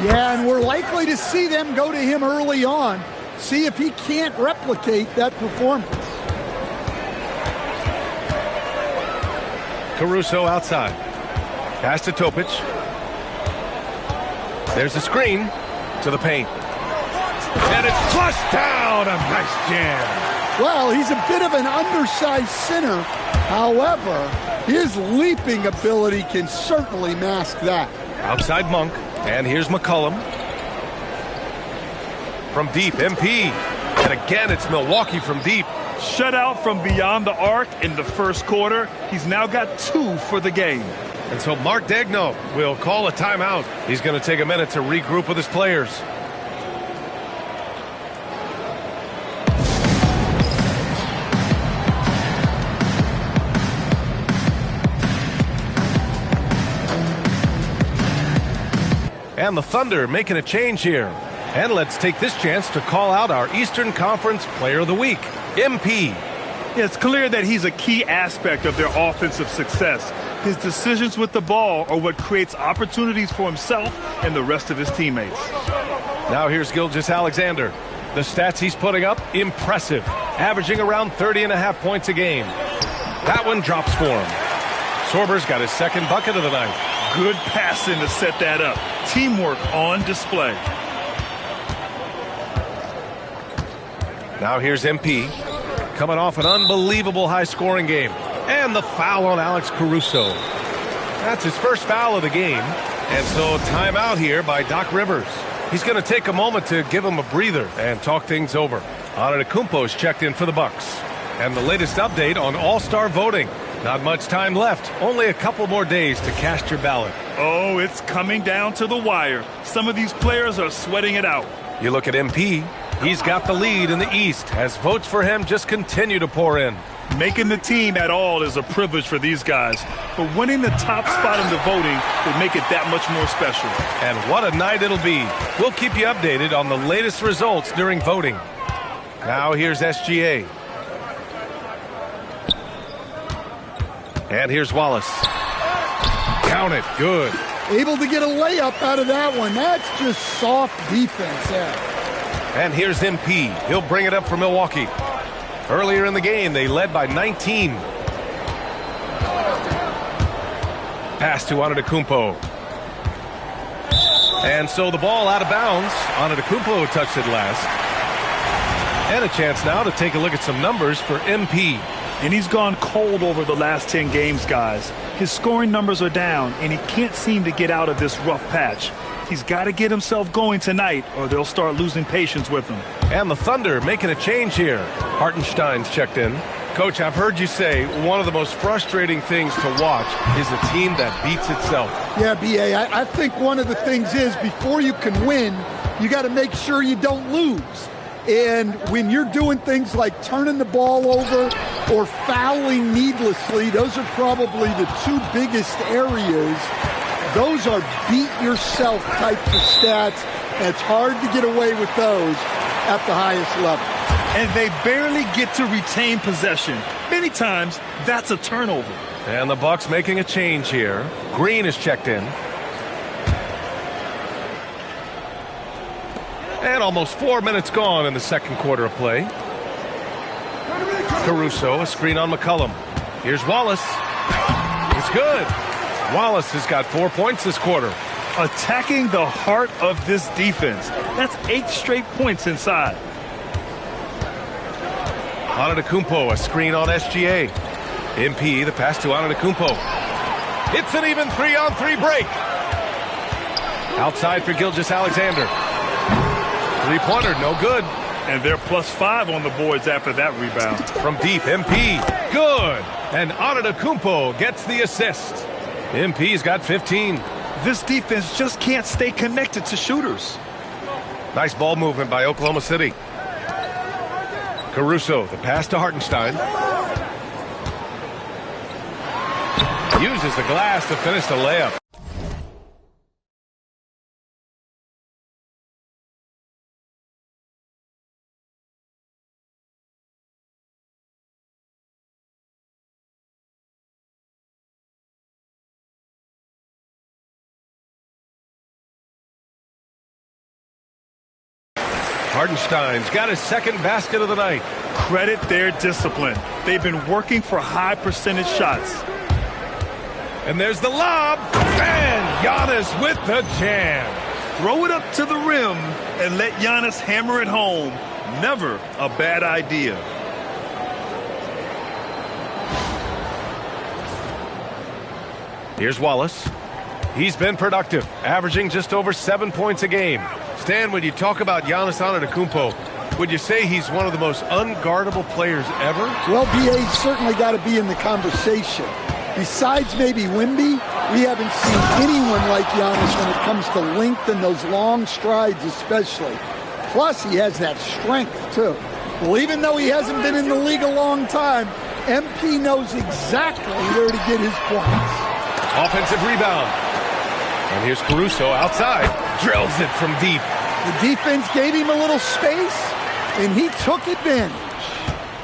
Yeah, and we're likely to see them go to him early on, see if he can't replicate that performance. Caruso outside. Pass to Topic. There's a screen to the paint. And it's flushed down. A nice jam. Well, he's a bit of an undersized center. However, his leaping ability can certainly mask that. Outside Monk. And here's McCollum. From deep, MP. And again, it's Milwaukee from deep. Shutout from beyond the arc in the first quarter. He's now got 2 for the game. And so Mark Daigneault will call a timeout. He's going to take a minute to regroup with his players. And the Thunder making a change here. And let's take this chance to call out our Eastern Conference Player of the Week, MP. It's clear that he's a key aspect of their offensive success. His decisions with the ball are what creates opportunities for himself and the rest of his teammates. Now here's Gilgeous-Alexander. The stats he's putting up, impressive. Averaging around 30.5 points a game. That one drops for him. Sorber's got his second bucket of the night. Good passing to set that up. Teamwork on display. Now here's MP. Coming off an unbelievable high-scoring game. And the foul on Alex Caruso. That's his first foul of the game. And so timeout here by Doc Rivers. He's going to take a moment to give him a breather and talk things over. Antetokounmpo's checked in for the Bucks. And the latest update on All-Star voting. Not much time left. Only a couple more days to cast your ballot. Oh, it's coming down to the wire. Some of these players are sweating it out. You look at MP. He's got the lead in the East as votes for him just continue to pour in. Making the team at all is a privilege for these guys, but winning the top spot in the voting would make it that much more special. And what a night it'll be. We'll keep you updated on the latest results during voting. Now here's SGA. And here's Wallace. Count it. Good. Able to get a layup out of that one. That's just soft defense there. And here's MP. He'll bring it up for Milwaukee. Earlier in the game, they led by 19. Pass to Antetokounmpo. And so the ball out of bounds. Antetokounmpo touched it last. And a chance now to take a look at some numbers for MP. And he's gone cold over the last 10 games, guys. His scoring numbers are down, and he can't seem to get out of this rough patch. He's got to get himself going tonight, or they'll start losing patience with him. And the Thunder making a change here. Hartenstein's checked in. Coach, I've heard you say one of the most frustrating things to watch is a team that beats itself. Yeah, B.A., I think one of the things is before you can win, you got to make sure you don't lose. And when you're doing things like turning the ball over or fouling needlessly, those are probably the two biggest areas. Those are beat-yourself types of stats. And it's hard to get away with those at the highest level. And they barely get to retain possession. Many times, that's a turnover. And the Bucks making a change here. Green is checked in. And almost 4 minutes gone in the second quarter of play. Caruso, a screen on McCollum. Here's Wallace. It's good. Wallace has got 4 points this quarter. Attacking the heart of this defense. That's 8 straight points inside. Antetokounmpo, a screen on SGA. MP, the pass to Antetokounmpo. It's an even 3-on-3 break. Outside for Gilgeous-Alexander. Three-pointer, no good. And they're +5 on the boards after that rebound. From deep, MP, good. And Antetokounmpo gets the assist. MP's got 15. This defense just can't stay connected to shooters. Nice ball movement by Oklahoma City. Caruso, the pass to Hartenstein. Uses the glass to finish the layup. Hartenstein's got his second basket of the night. Credit their discipline. They've been working for high percentage shots. And there's the lob. And Giannis with the jam. Throw it up to the rim and let Giannis hammer it home. Never a bad idea. Here's Wallace. He's been productive, averaging just over 7 points a game. Stan, when you talk about Giannis Antetokounmpo, would you say he's one of the most unguardable players ever? Well, BA's certainly got to be in the conversation. Besides maybe Wemby, we haven't seen anyone like Giannis when it comes to length and those long strides especially. Plus, he has that strength, too. Well, even though he hasn't been in the league a long time, MP knows exactly where to get his points. Offensive rebound. And here's Caruso outside. Drills it from deep. The defense gave him a little space, and he took advantage.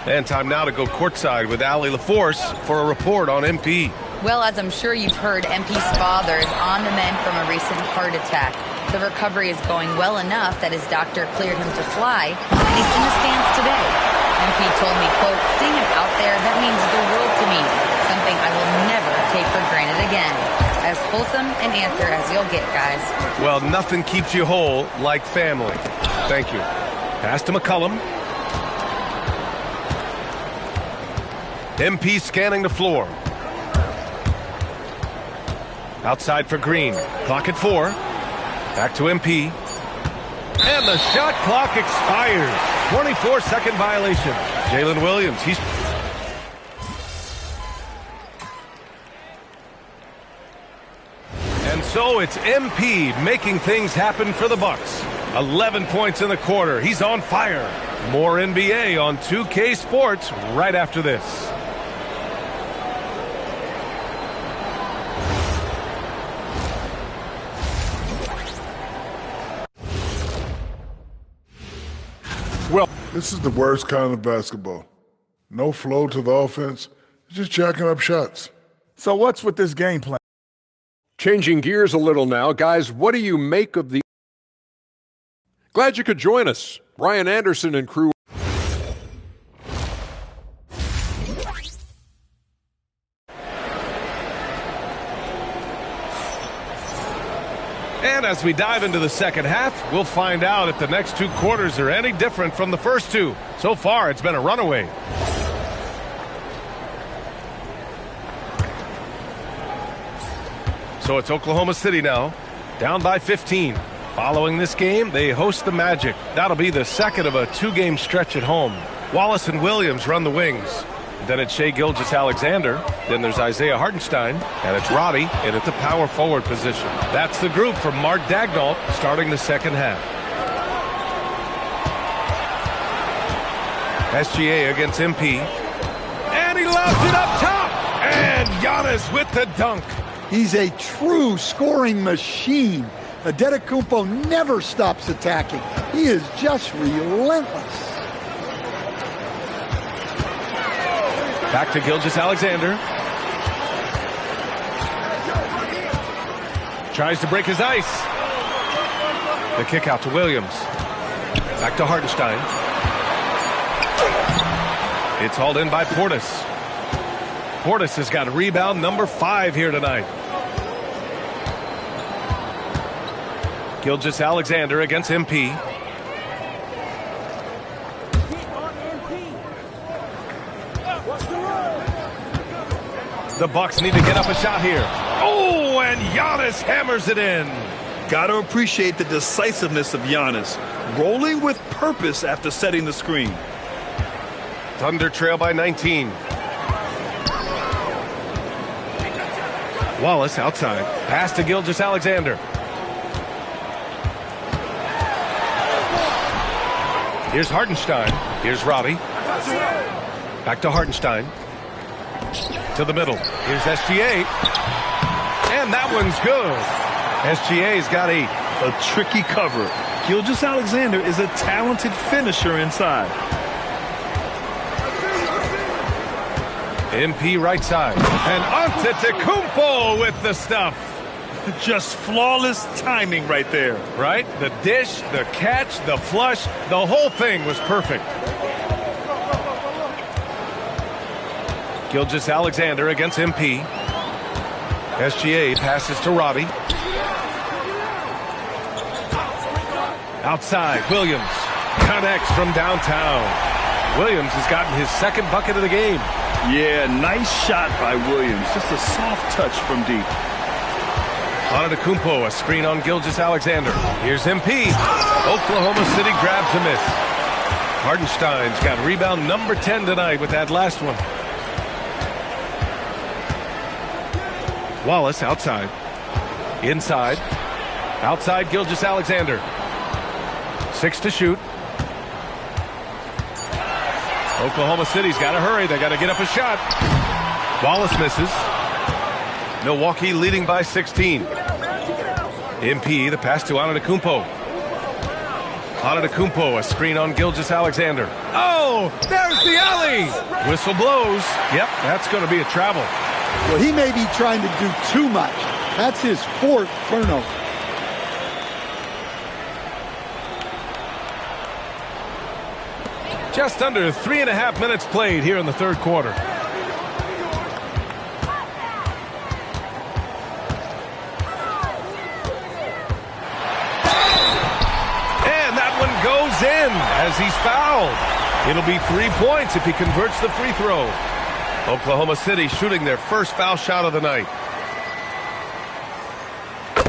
And time now to go courtside with Allie LaForce for a report on MP. Well, as I'm sure you've heard, MP's father is on the mend from a recent heart attack. The recovery is going well enough that his doctor cleared him to fly, and he's in the stands today. MP told me, quote, "Seeing him out there, that means the world to me. Something I will never take for granted again." As wholesome an answer as you'll get, guys. Well, nothing keeps you whole like family. Thank you. Pass to McCollum. MP scanning the floor. Outside for Green. Clock at 4. Back to MP. And the shot clock expires. 24-second violation. Jalen Williams, he's... And so it's MP making things happen for the Bucks. 11 points in the quarter. He's on fire. More NBA on 2K Sports right after this. Well, this is the worst kind of basketball. No flow to the offense, just jacking up shots. So what's with this game plan? Changing gears a little now, guys, what do you make of the... Glad you could join us. Ryan Anderson and crew. And as we dive into the second half, we'll find out if the next 2 quarters are any different from the first 2. So far, it's been a runaway. So it's Oklahoma City now, down by 15. Following this game, they host the Magic. That'll be the second of a 2-game stretch at home. Wallace and Williams run the wings. Then it's Shai Gilgeous-Alexander. Then there's Isaiah Hartenstein. And it's Roddy in at the power forward position. That's the group from Mark Daigneault starting the second half. SGA against MP. And he lobs it up top. And Giannis with the dunk. He's a true scoring machine. Antetokounmpo never stops attacking. He is just relentless. Back to Gilgeous-Alexander. Tries to break his ice. The kick out to Williams. Back to Hartenstein. It's hauled in by Portis. Portis has got rebound number 5 here tonight. Gilgeous-Alexander against MP. The Bucks need to get up a shot here. Oh, and Giannis hammers it in. Got to appreciate the decisiveness of Giannis, rolling with purpose after setting the screen. Thunder trail by 19. Wallace outside. Pass to Gilgeous-Alexander. Here's Hartenstein. Here's Roddy. Back to Hartenstein. To the middle. Here's SGA. And that one's good. SGA's got 8. A tricky cover. Gilgeous-Alexander is a talented finisher inside. MP right side. And Antetokounmpo with the stuff. Just flawless timing right there. Right? The dish, the catch, the flush, the whole thing was perfect. Gilgeous-Alexander against MP. SGA passes to Roddy. Outside, Williams connects from downtown. Williams has gotten his second bucket of the game. Yeah, nice shot by Williams. Just a soft touch from deep. Antetokounmpo, a screen on Gilgeous-Alexander. Here's MP. Oklahoma City grabs a miss. Hartenstein's got rebound number 10 tonight with that last one. Wallace outside. Inside. Outside Gilgeous-Alexander. 6 to shoot. Oklahoma City's got to hurry. They got to get up a shot. Wallace misses. Milwaukee leading by 16. MP, the pass to Antetokounmpo. Antetokounmpo, a screen on Gilgeous-Alexander. Oh, there's the alley. Whistle blows. Yep, that's going to be a travel. Well, he may be trying to do too much. That's his 4th turnover. Just under 3.5 minutes played here in the third quarter. And that one goes in as he's fouled. It'll be 3 points if he converts the free throw. Oklahoma City shooting their first foul shot of the night.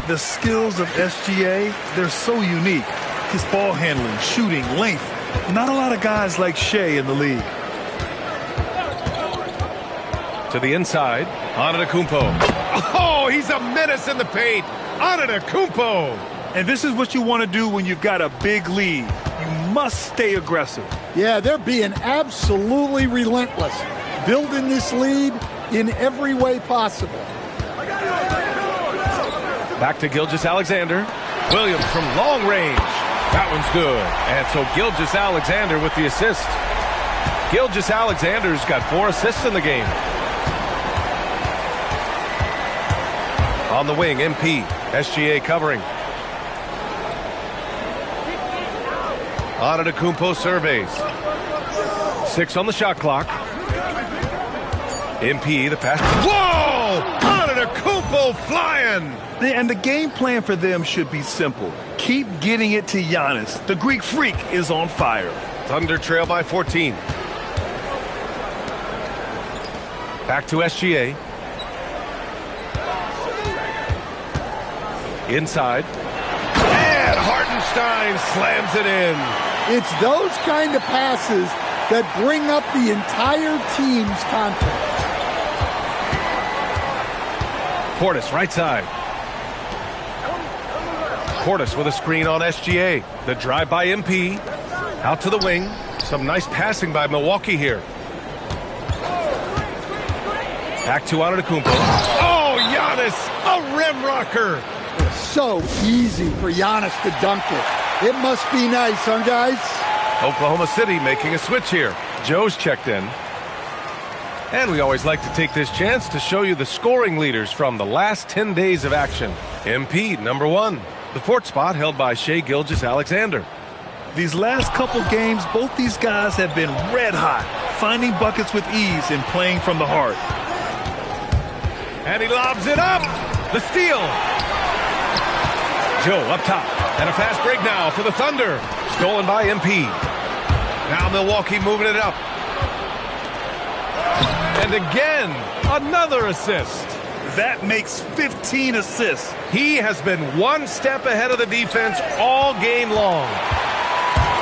The skills of SGA, they're so unique. His ball handling, shooting, length. Not a lot of guys like Shea in the league. To the inside, Antetokounmpo. Oh, he's a menace in the paint. Antetokounmpo. And this is what you want to do when you've got a big lead. You must stay aggressive. Yeah, they're being absolutely relentless, building this lead in every way possible. Back to Gilgeous-Alexander. Williams from long range. That one's good. And so Gilgeous-Alexander with the assist. Gilgeous-Alexander's got 4 assists in the game. On the wing, MP. SGA covering. Antetokounmpo surveys. 6 on the shot clock. MP, the pass. Whoa! Antetokounmpo flying! And the game plan for them should be simple. Keep getting it to Giannis. The Greek Freak is on fire. Thunder trail by 14. Back to SGA. Inside. And Hartenstein slams it in. It's those kind of passes that bring up the entire team's confidence. Portis, right side. Portis with a screen on SGA. The drive by MP. Out to the wing. Some nice passing by Milwaukee here. Back to Antetokounmpo. Oh, Giannis, a rim rocker. It's so easy for Giannis to dunk it. It must be nice, huh, guys? Oklahoma City making a switch here. Joe's checked in. And we always like to take this chance to show you the scoring leaders from the last 10 days of action. MP, number 1. The 4th spot held by Shai Gilgeous-Alexander. These last couple games, both these guys have been red hot, finding buckets with ease and playing from the heart. And he lobs it up. The steal. Joe up top. And a fast break now for the Thunder. Stolen by MP. Now Milwaukee moving it up. And again, another assist. That makes 15 assists. He has been one step ahead of the defense all game long.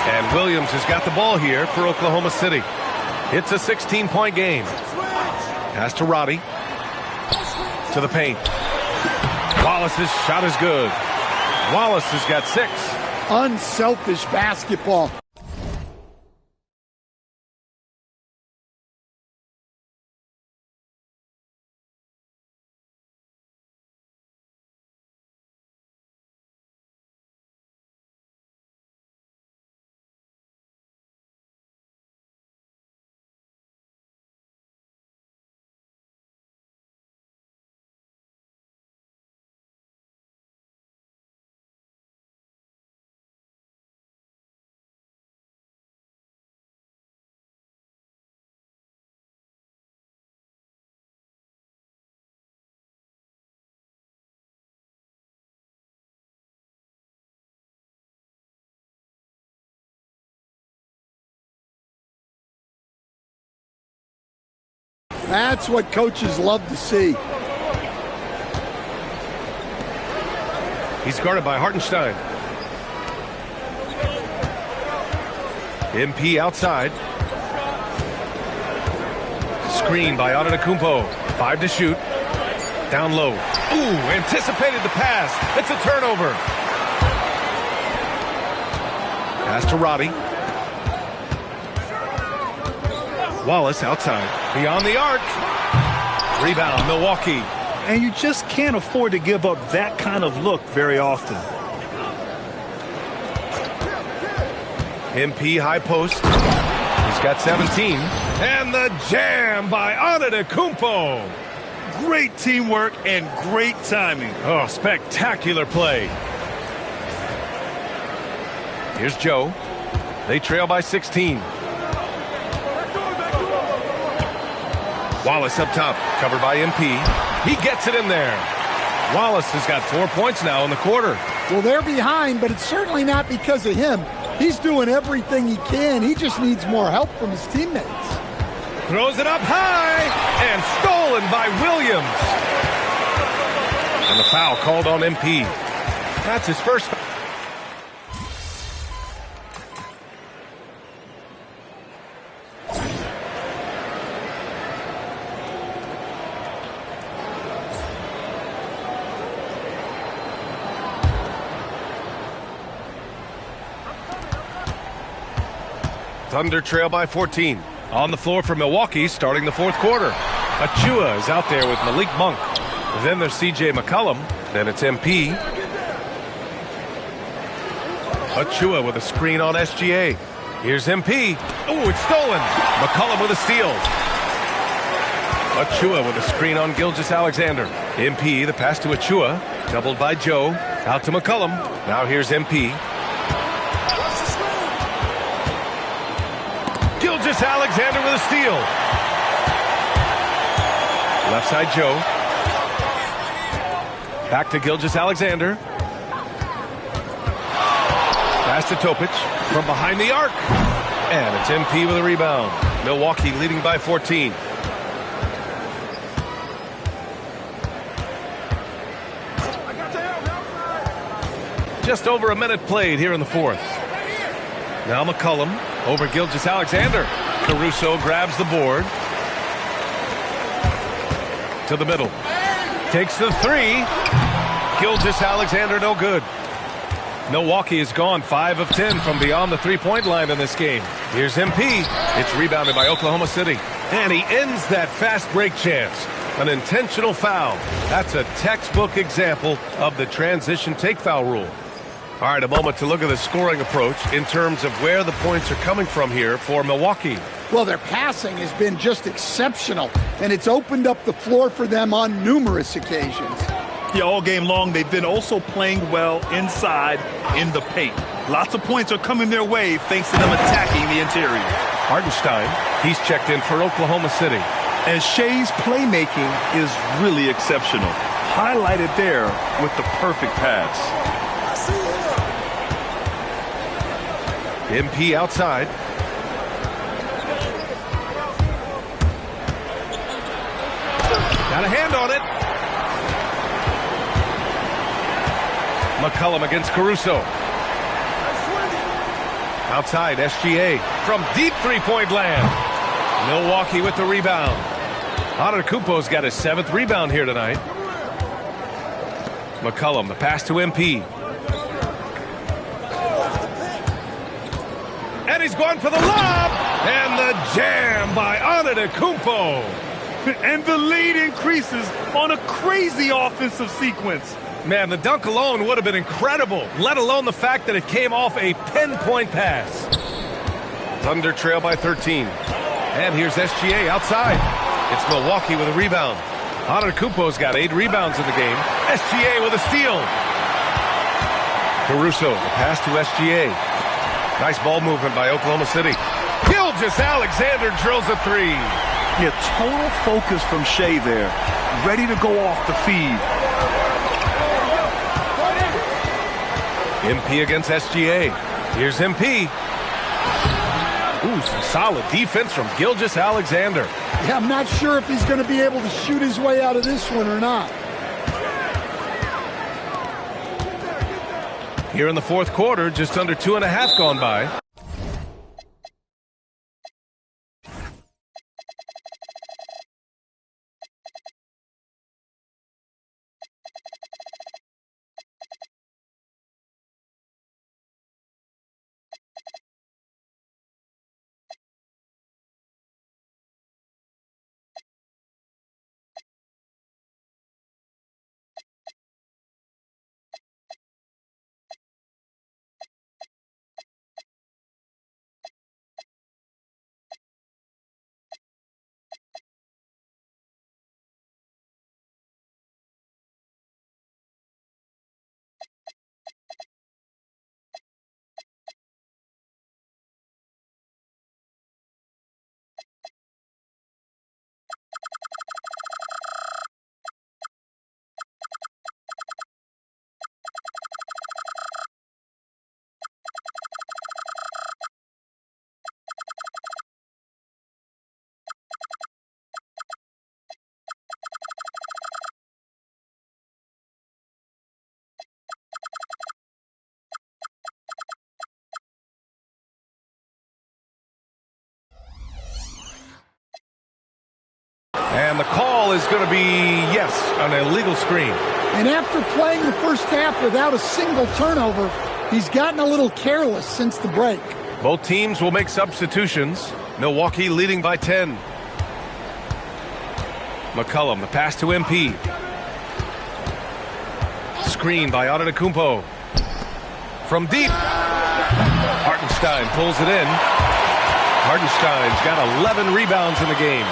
And Williams has got the ball here for Oklahoma City. It's a 16-point game. Pass to Roddy. To the paint. Wallace's shot is good. Wallace has got 6. Unselfish basketball. That's what coaches love to see. He's guarded by Hartenstein. MP outside. Screen by Antetokounmpo. 5 to shoot. Down low. Ooh, anticipated the pass. It's a turnover. Pass to Roddy. Wallace outside. Beyond the arc. Rebound, Milwaukee. and you just can't afford to give up that kind of look very often. MP high post. He's got 17. And the jam by Antetokounmpo. Great teamwork and great timing. Oh, spectacular play. Here's Joe. They trail by 16. Wallace up top, covered by MP. He gets it in there. Wallace has got 4 points now in the quarter. Well, they're behind, but it's certainly not because of him. He's doing everything he can. He just needs more help from his teammates. Throws it up high and stolen by Williams. And the foul called on MP. That's his first foul. Thunder trail by 14. On the floor for Milwaukee starting the fourth quarter. Achua is out there with Malik Monk. Then there's C.J. McCollum. Then it's MP. Achua with a screen on SGA. Here's MP. Oh, it's stolen. McCollum with a steal. Achua with a screen on Gilgeous-Alexander. MP, the pass to Achua. Doubled by Joe. Out to McCollum. Now here's MP. Gilgeous-Alexander with a steal. Left side Joe. Back to Gilgeous-Alexander. Pass to Topic from behind the arc. And it's MP with a rebound. Milwaukee leading by 14. Just over a minute played here in the fourth. Now McCollum over Gilgeous-Alexander. Caruso grabs the board. To the middle. Takes the three. Gilgeous-Alexander no good. Milwaukee has gone 5 of 10 from beyond the three-point line in this game. Here's MP. It's rebounded by Oklahoma City. And he ends that fast break chance. An intentional foul. That's a textbook example of the transition take foul rule. All right, a moment to look at the scoring approach in terms of where the points are coming from here for Milwaukee. Well, their passing has been just exceptional, and it's opened up the floor for them on numerous occasions. Yeah, all game long, they've been also playing well inside in the paint. Lots of points are coming their way thanks to them attacking the interior. Hartenstein, he's checked in for Oklahoma City. And Shea's playmaking is really exceptional. Highlighted there with the perfect pass. MP outside. Got a hand on it. McCollum against Caruso. Outside, SGA from deep three-point land. Milwaukee with the rebound. Antetokounmpo's got his 7th rebound here tonight. McCollum, the pass to MP. And he's going for the lob. And the jam by Antetokounmpo. And the lead increases on a crazy offensive sequence. Man, the dunk alone would have been incredible, let alone the fact that it came off a pinpoint pass. Thunder trail by 13. And here's SGA outside. It's Milwaukee with a rebound. Antetokounmpo's got 8 rebounds in the game. SGA with a steal. Caruso, the pass to SGA. Nice ball movement by Oklahoma City. Gilgeous-Alexander drills a three. Yeah, total focus from Shea there. Ready to go off the feed. MP against SGA. Here's MP. Ooh, some solid defense from Gilgeous-Alexander. Yeah, I'm not sure if he's going to be able to shoot his way out of this one or not. Here in the fourth quarter, just under 2.5 gone by. the call is going to be, yes, an illegal screen. And after playing the first half without a single turnover, he's gotten a little careless since the break. Both teams will make substitutions. Milwaukee leading by 10. McCollum, the pass to MP. Screen by Antetokounmpo. From deep. Hartenstein pulls it in. Hartenstein's got 11 rebounds in the game.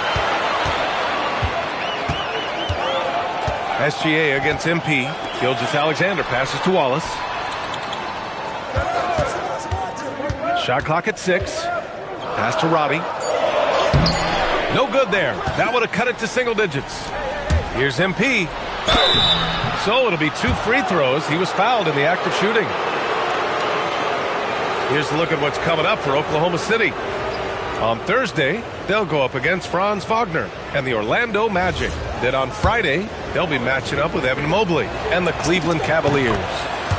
SGA against MP. Gilgeous-Alexander passes to Wallace. Shot clock at 6. Pass to Roddy. No good there. That would have cut it to single digits. Here's MP. So it'll be 2 free throws. He was fouled in the act of shooting. Here's a look at what's coming up for Oklahoma City. On Thursday, they'll go up against Franz Wagner and the Orlando Magic. Then on Friday, they'll be matching up with Evan Mobley and the Cleveland Cavaliers.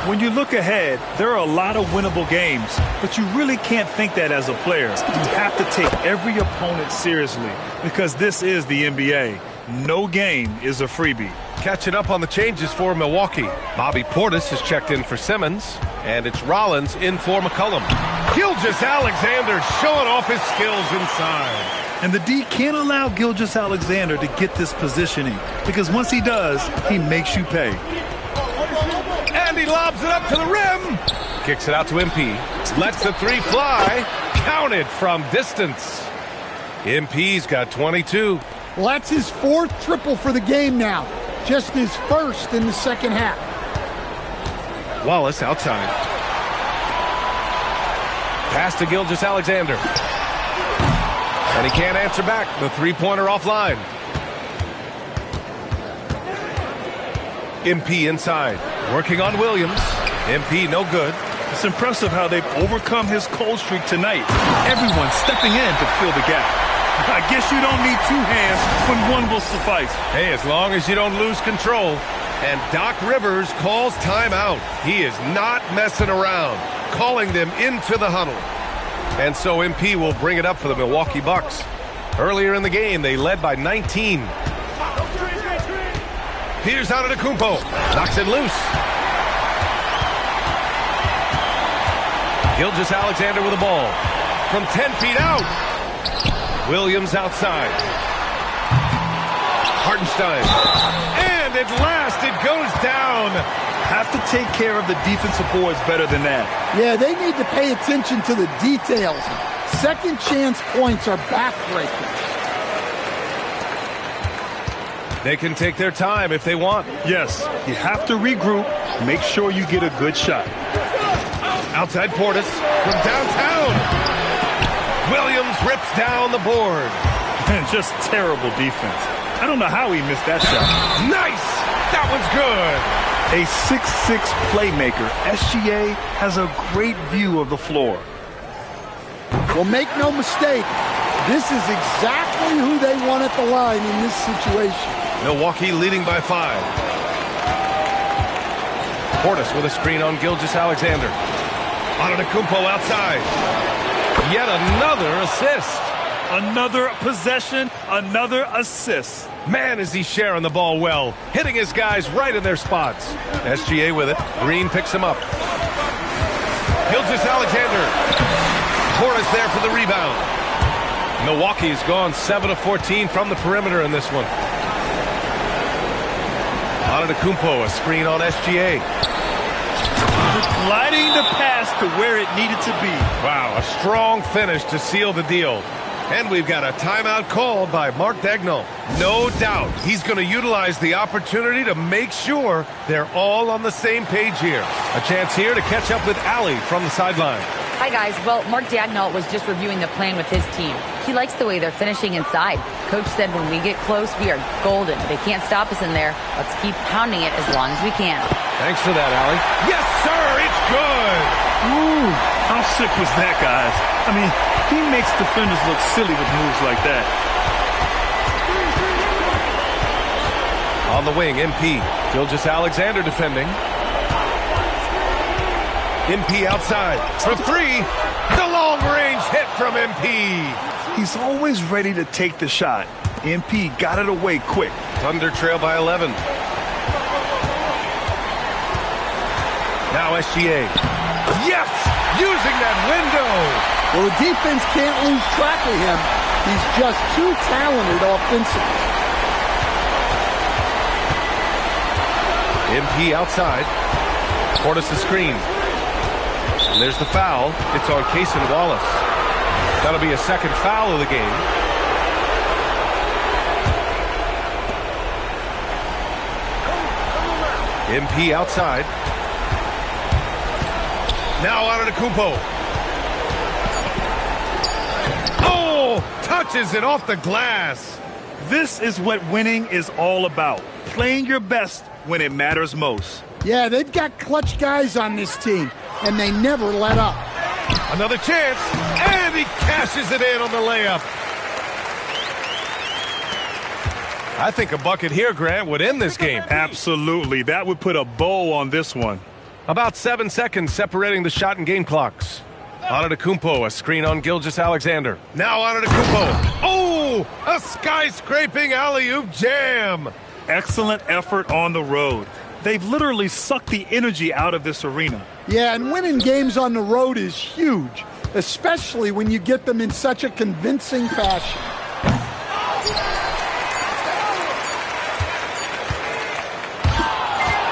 When you look ahead, there are a lot of winnable games, but you really can't think that as a player. You have to take every opponent seriously because this is the NBA. No game is a freebie. Catching up on the changes for Milwaukee. Bobby Portis has checked in for Simmons, and it's Rollins in for McCollum. Gilgeous-Alexander showing off his skills inside. And the D can't allow Gilgeous-Alexander to get this positioning because once he does, he makes you pay. And he lobs it up to the rim. Kicks it out to MP. Lets the 3 fly. Counted from distance. MP's got 22. Well, that's his 4th triple for the game now. Just his 1st in the second half. Wallace outside. Pass to Gilgeous-Alexander. And he can't answer back. The 3-pointer offline. MP inside. Working on Williams. MP no good. It's impressive how they've overcome his cold streak tonight. Everyone's stepping in to fill the gap. I guess you don't need 2 hands when one will suffice. Hey, as long as you don't lose control. And Doc Rivers calls timeout. He is not messing around. Calling them into the huddle. And so MP will bring it up for the Milwaukee Bucks. Earlier in the game, they led by 19. Here's Antetokounmpo. Knocks it loose. Gilgeous-Alexander with the ball. From 10 feet out. Williams outside. Hartenstein. And at last it goes down. Have to take care of the defensive boards better than that. Yeah, they need to pay attention to the details. Second chance points are backbreakers. They can take their time if they want. Yes, you have to regroup. Make sure you get a good shot. Outside Portis from downtown. Williams rips down the board. And just terrible defense. I don't know how he missed that shot. Nice! That one's good. A 6'6" playmaker, SGA has a great view of the floor. Well, make no mistake, this is exactly who they want at the line in this situation. Milwaukee leading by 5. Portis with a screen on Gilgeous-Alexander. Antetokounmpo outside. Yet another assist. Another possession, another assist. Man, is he sharing the ball well. Hitting his guys right in their spots. SGA with it. Green picks him up. Gilgeous-Alexander. Portis there for the rebound. Milwaukee's gone 7 of 14 from the perimeter in this one. Antetokounmpo, a screen on SGA. Gliding the pass to where it needed to be. Wow, a strong finish to seal the deal. And we've got a timeout called by Mark Daigneault. No doubt he's going to utilize the opportunity to make sure they're all on the same page here. A chance here to catch up with Allie from the sideline. Hi, guys. Well, Mark Daigneault was just reviewing the plan with his team. He likes the way they're finishing inside. Coach said when we get close, we are golden. They can't stop us in there. Let's keep pounding it as long as we can. Thanks for that, Allie. Yes, sir. It's good. Ooh, how sick was that, guys? I mean, he makes defenders look silly with moves like that. On the wing, MP. Gilgeous-Alexander defending. MP outside for 3. The long-range hit from MP. He's always ready to take the shot. MP got it away quick. Thunder trail by 11. Now SGA. Yes! Using that window! Well, the defense can't lose track of him. He's just too talented offensively. MP outside. Portis the screen. And there's the foul. It's on Cason Wallace. That'll be a second foul of the game. MP outside. Now Antetokounmpo. Oh! Touches it off the glass. This is what winning is all about. Playing your best when it matters most. Yeah, they've got clutch guys on this team, and they never let up. Another chance, and he cashes it in on the layup. I think a bucket here, Grant, would end this game. Absolutely. That would put a bow on this one. About 7 seconds separating the shot and game clocks. Antetokounmpo, a screen on Gilgeous-Alexander. Now Antetokounmpo. Oh, a skyscraping alley-oop jam. Excellent effort on the road. They've literally sucked the energy out of this arena. Yeah, and winning games on the road is huge, especially when you get them in such a convincing fashion.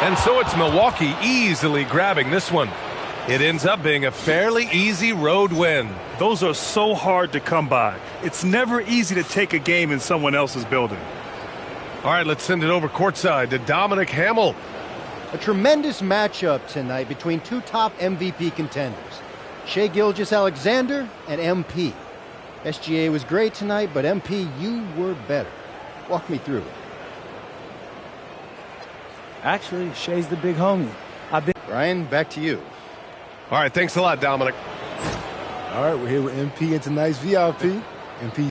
And so it's Milwaukee easily grabbing this one. It ends up being a fairly easy road win. Those are so hard to come by. It's never easy to take a game in someone else's building. All right, let's send it over courtside to Dominic Hamill. A tremendous matchup tonight between two top MVP contenders, Shai Gilgeous-Alexander and MP. SGA was great tonight, but MP, you were better. Walk me through it. Actually, Shai's the big homie. Brian, back to you. All right, thanks a lot, Dominic. All right, we're here with MP and tonight's VIP. MP.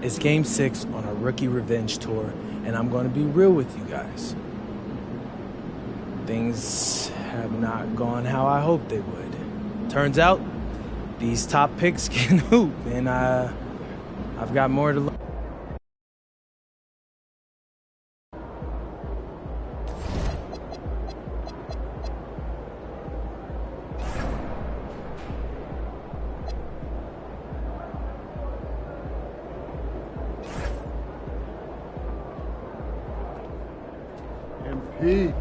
It's Game 6 on our Rookie Revenge Tour, and I'm going to be real with you guys. Things have not gone how I hoped they would. Turns out, these top picks can hoop, and I've got more to learn. MP.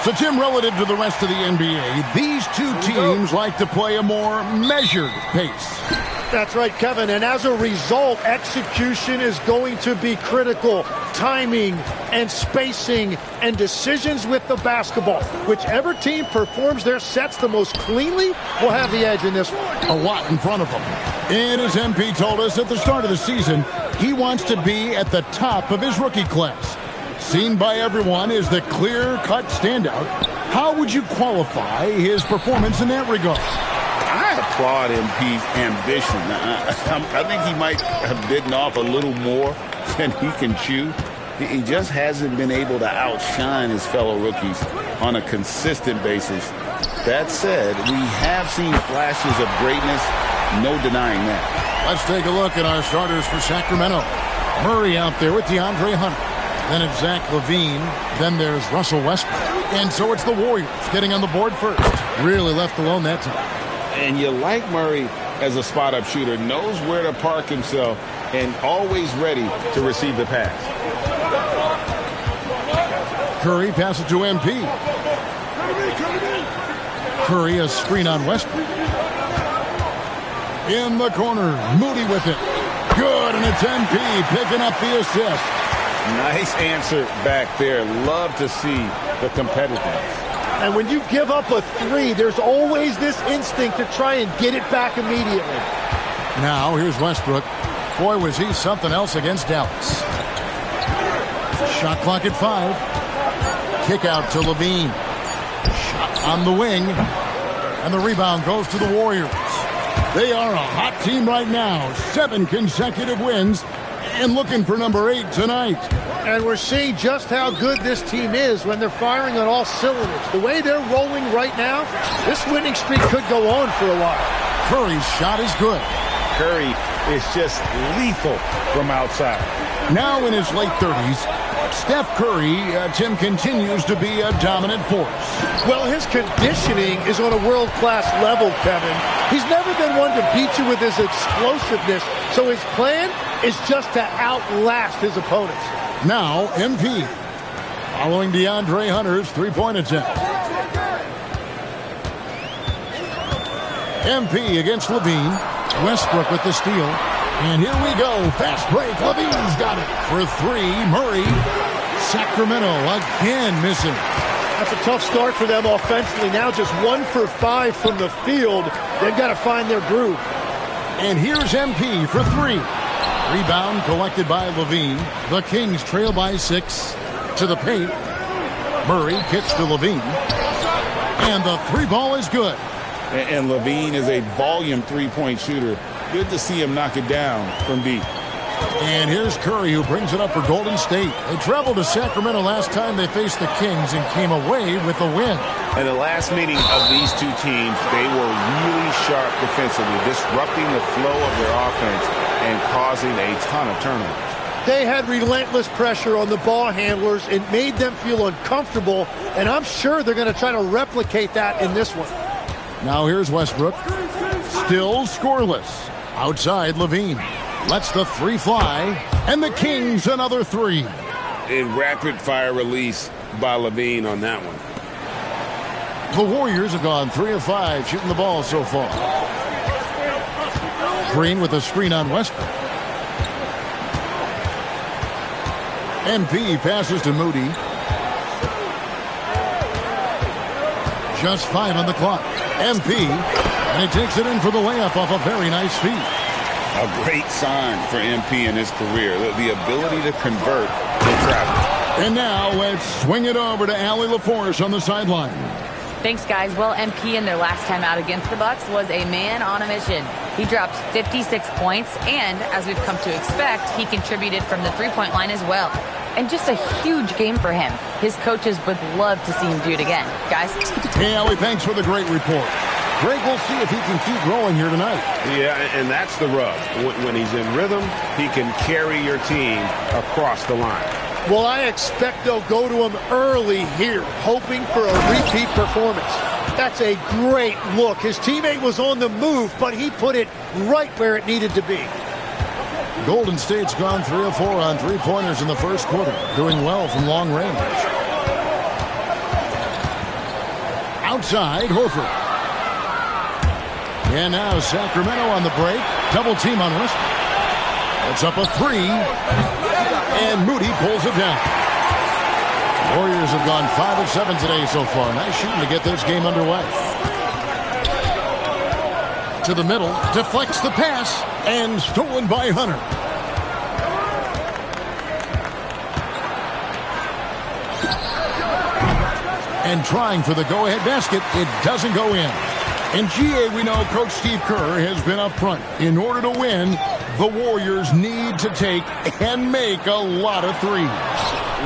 So, Tim, relative to the rest of the NBA, these two teams like to play a more measured pace. That's right, Kevin. And as a result, execution is going to be critical. Timing and spacing and decisions with the basketball. Whichever team performs their sets the most cleanly will have the edge in this one. A lot in front of them. And as MP told us at the start of the season, he wants to be at the top of his rookie class. Seen by everyone as the clear-cut standout. How would you qualify his performance in that regard? I applaud MP's ambition. I think he might have bitten off a little more than he can chew. He just hasn't been able to outshine his fellow rookies on a consistent basis. That said, we have seen flashes of greatness. No denying that. Let's take a look at our starters for Sacramento. Murray out there with DeAndre Hunter. Then it's Zach LaVine. Then there's Russell Westbrook. And so it's the Warriors getting on the board first. Really left alone that time. And you like Murray as a spot-up shooter. Knows where to park himself and always ready to receive the pass. Curry passes to MP. Curry a screen on Westbrook. In the corner, Moody with it. Good, and it's MP picking up the assist. Nice answer back there. Love to see the competitiveness. And when you give up a three, there's always this instinct to try and get it back immediately. Now, here's Westbrook. Boy, was he something else against Dallas. Shot clock at 5. Kick out to LaVine. Shot on the wing. And the rebound goes to the Warriors. They are a hot team right now. 7 consecutive wins. And looking for number 8 tonight. And we're seeing just how good this team is when they're firing on all cylinders. The way they're rolling right now, this winning streak could go on for a while. Curry's shot is good. Curry is just lethal from outside. Now in his late 30s, Steph Curry, Tim, continues to be a dominant force. Well, his conditioning is on a world-class level, Kevin. He's never been one to beat you with his explosiveness, so his plan is just to outlast his opponents. Now, MP, following DeAndre Hunter's three-point attempt. MP against LaVine. Westbrook with the steal. And here we go. Fast break. LaVine's got it for 3. Murray. Sacramento again missing. That's a tough start for them offensively. Now just 1 for 5 from the field. They've got to find their groove. And here's MP for 3. Rebound collected by LaVine. The Kings trail by 6 to the paint. Murray kicks to LaVine. And the 3 ball is good. And LaVine is a volume three-point shooter. Good to see him knock it down from deep. And here's Curry, who brings it up for Golden State. They traveled to Sacramento last time they faced the Kings and came away with a win. In the last meeting of these two teams, they were really sharp defensively, disrupting the flow of their offense and causing a ton of turnovers. They had relentless pressure on the ball handlers. It made them feel uncomfortable, and I'm sure they're going to try to replicate that in this one. Now here's Westbrook. Still scoreless. Outside, LaVine lets the 3 fly, and the Kings another 3. A rapid-fire release by LaVine on that one. The Warriors have gone 3 of 5 shooting the ball so far. Green with a screen on Westbrook. MP passes to Moody. Just 5 on the clock. MP, and he takes it in for the layup off a very nice feed. A great sign for MP in his career, the ability to convert in travel. And now let's swing it over to Allie LaForce on the sideline. Thanks, guys. Well, MP in their last time out against the Bucks was a man on a mission. He dropped 56 points, and as we've come to expect, he contributed from the three-point line as well. And just a huge game for him. His coaches would love to see him do it again. Guys? Hey, Allie, thanks for the great report. Greg, we'll see if he can keep growing here tonight. Yeah, and that's the rub. When he's in rhythm, he can carry your team across the line. Well, I expect they'll go to him early here, hoping for a repeat performance. That's a great look. His teammate was on the move, but he put it right where it needed to be. Golden State's gone 3 of 4 on three-pointers in the first quarter, doing well from long range. Outside, Horford. And now Sacramento on the break. Double team on Westbrook. It's up a three. And Moody pulls it down. Warriors have gone 5 of 7 today so far. Nice shooting to get this game underway. To the middle. Deflects the pass. And stolen by Hunter. And trying for the go-ahead basket. It doesn't go in. In GA, we know Coach Steve Kerr has been up front. In order to win, the Warriors need to take and make a lot of threes.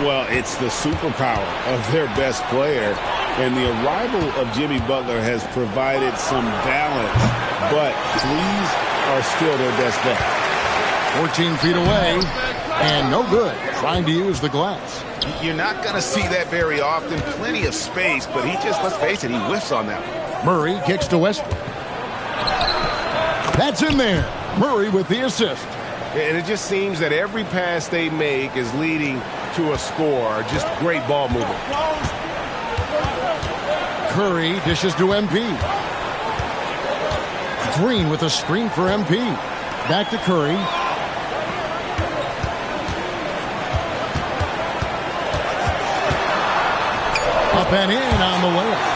Well, it's the superpower of their best player. And the arrival of Jimmy Butler has provided some balance. But threes are still their best bet. 14 feet away. And no good. Trying to use the glass. You're not going to see that very often. Plenty of space, but he just, let's face it, he whiffs on that one. Murray kicks to Westbrook. That's in there. Murray with the assist. And it just seems that every pass they make is leading to a score. Just great ball movement. Curry dishes to MP. Green with a screen for MP. Back to Curry. Up and in on the layup.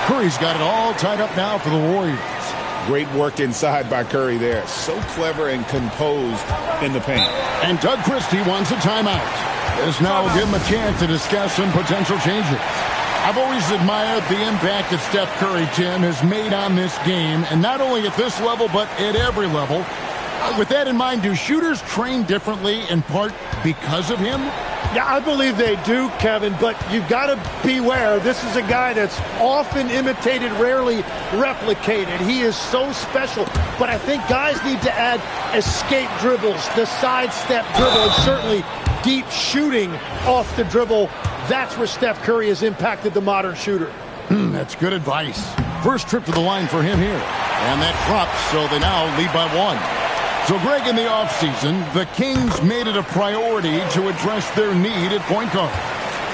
Curry's got it all tied up now for the Warriors. Great work inside by Curry there. So clever and composed in the paint. And Doug Christie wants a timeout. This now will give him a chance to discuss some potential changes. I've always admired the impact that Steph Curry, Tim, has made on this game, and not only at this level, but at every level. With that in mind, do shooters train differently in part because of him? Yeah, I believe they do, Kevin, but you've got to beware. This is a guy that's often imitated, rarely replicated. He is so special, but I think guys need to add escape dribbles, the sidestep dribble, and certainly deep shooting off the dribble. That's where Steph Curry has impacted the modern shooter. That's good advice. First trip to the line for him here. And that drops, so they now lead by 1. So, Greg, in the offseason, the Kings made it a priority to address their need at point guard.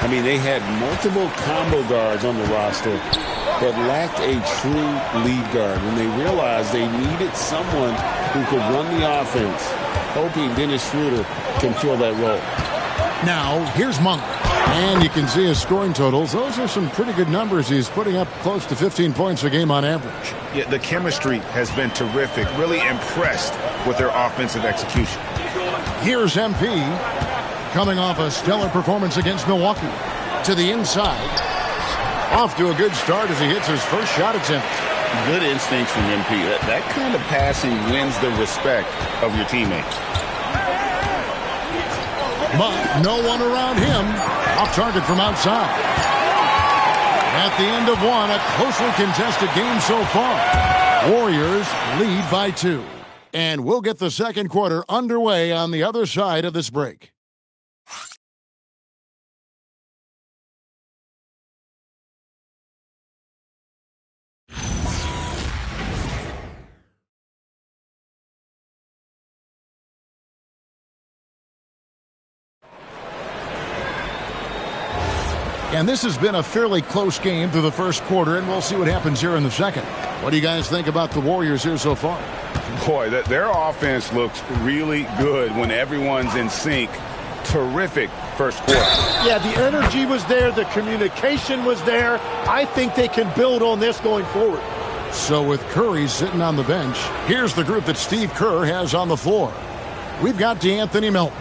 I mean, they had multiple combo guards on the roster, but lacked a true lead guard. And they realized they needed someone who could run the offense, hoping Dennis Schroeder can fill that role. Now, here's Monk. And you can see his scoring totals. Those are some pretty good numbers. He's putting up close to 15 points a game on average. Yeah, the chemistry has been terrific. Really impressed with their offensive execution. Here's MP coming off a stellar performance against Milwaukee. To the inside. Off to a good start as he hits his first shot attempt. Good instincts from MP. That kind of passing wins the respect of your teammates. But no one around him. Off target from outside. At the end of one, a closely contested game so far. Warriors lead by 2. And we'll get the second quarter underway on the other side of this break. And this has been a fairly close game through the first quarter, and we'll see what happens here in the second. What do you guys think about the Warriors here so far? Boy, their offense looks really good when everyone's in sync. Terrific first quarter. Yeah, the energy was there. The communication was there. I think they can build on this going forward. So with Curry sitting on the bench, here's the group that Steve Kerr has on the floor. We've got DeAnthony Melton.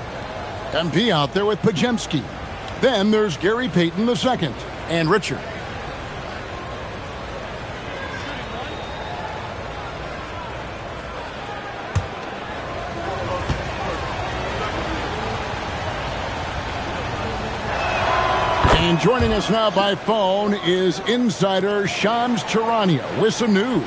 MP out there with Pajemski. Then there's Gary Payton II and Richard. And joining us now by phone is insider Shams Charania with some news.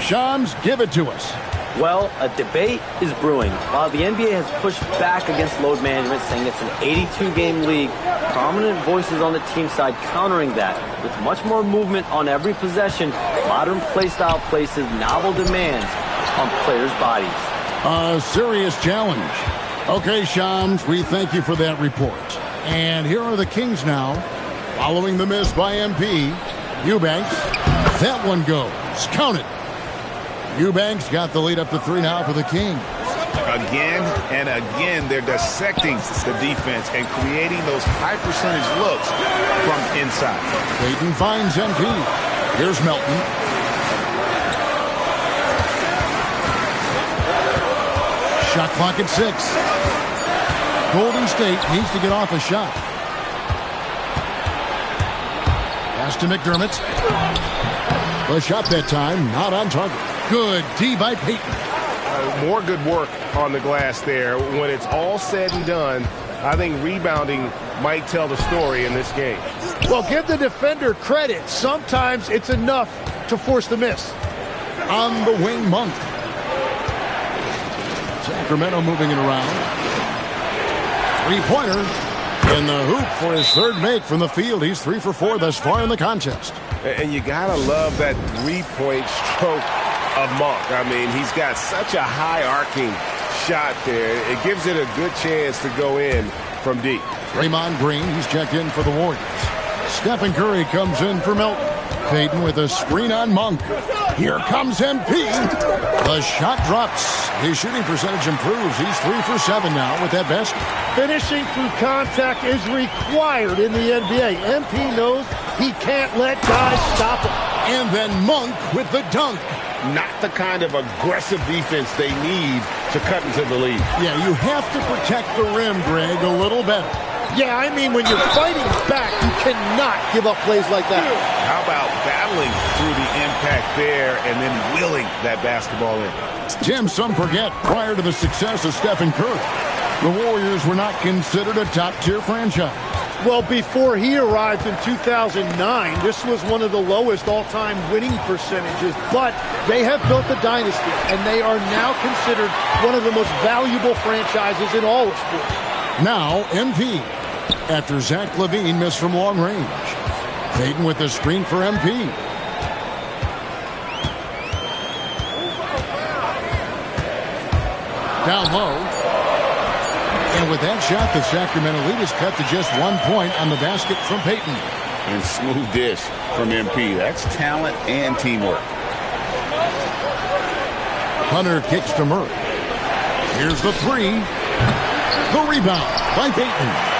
Shams, give it to us. Well, a debate is brewing. While the NBA has pushed back against load management, saying it's an 82-game league, prominent voices on the team side countering that. With much more movement on every possession, modern play style places novel demands on players' bodies. A serious challenge. Okay, Shams, we thank you for that report. And here are the Kings now, following the miss by MP. Eubanks, that one goes. Count it. Eubanks got the lead up to 3 now for the Kings. Again and again, they're dissecting the defense and creating those high-percentage looks from inside. Payton finds MP. Here's Melton. Shot clock at 6. Golden State needs to get off a shot. Pass to McDermott. The shot that time, not on target. Good D by Payton. More good work on the glass there. When it's all said and done, I think rebounding might tell the story in this game. Well, give the defender credit. Sometimes it's enough to force the miss. On the wing, Monk. Sacramento moving it around. Three-pointer in the hoop for his third make from the field. He's 3 for 4 thus far in the contest. And you got to love that three-point stroke of Monk. I mean, he's got such a high-arcing shot there. It gives it a good chance to go in from deep. Draymond Green, he's checked in for the Warriors. Stephen Curry comes in for Melton. Payton with a screen on Monk. Here comes MP. The shot drops. His shooting percentage improves. He's 3 for 7 now with that basket. Finishing through contact is required in the NBA. MP knows he can't let guys stop him. And then Monk with the dunk. Not the kind of aggressive defense they need to cut into the lead. Yeah, you have to protect the rim, Greg, a little better. Yeah, I mean, when you're fighting back, you cannot give up plays like that. How about battling through the impact there and then willing that basketball in? Tim, some forget, prior to the success of Stephen Curry, the Warriors were not considered a top-tier franchise. Well, before he arrived in 2009, this was one of the lowest all-time winning percentages, but they have built a dynasty, and they are now considered one of the most valuable franchises in all of sports. Now, MP, after Zach LaVine missed from long range. Payton with the screen for MP. Down low. And with that shot, the Sacramento lead is cut to just 1 point on the basket from Payton. And smooth dish from MP. That's talent and teamwork. Hunter kicks to Murray. Here's the 3. The rebound by Payton.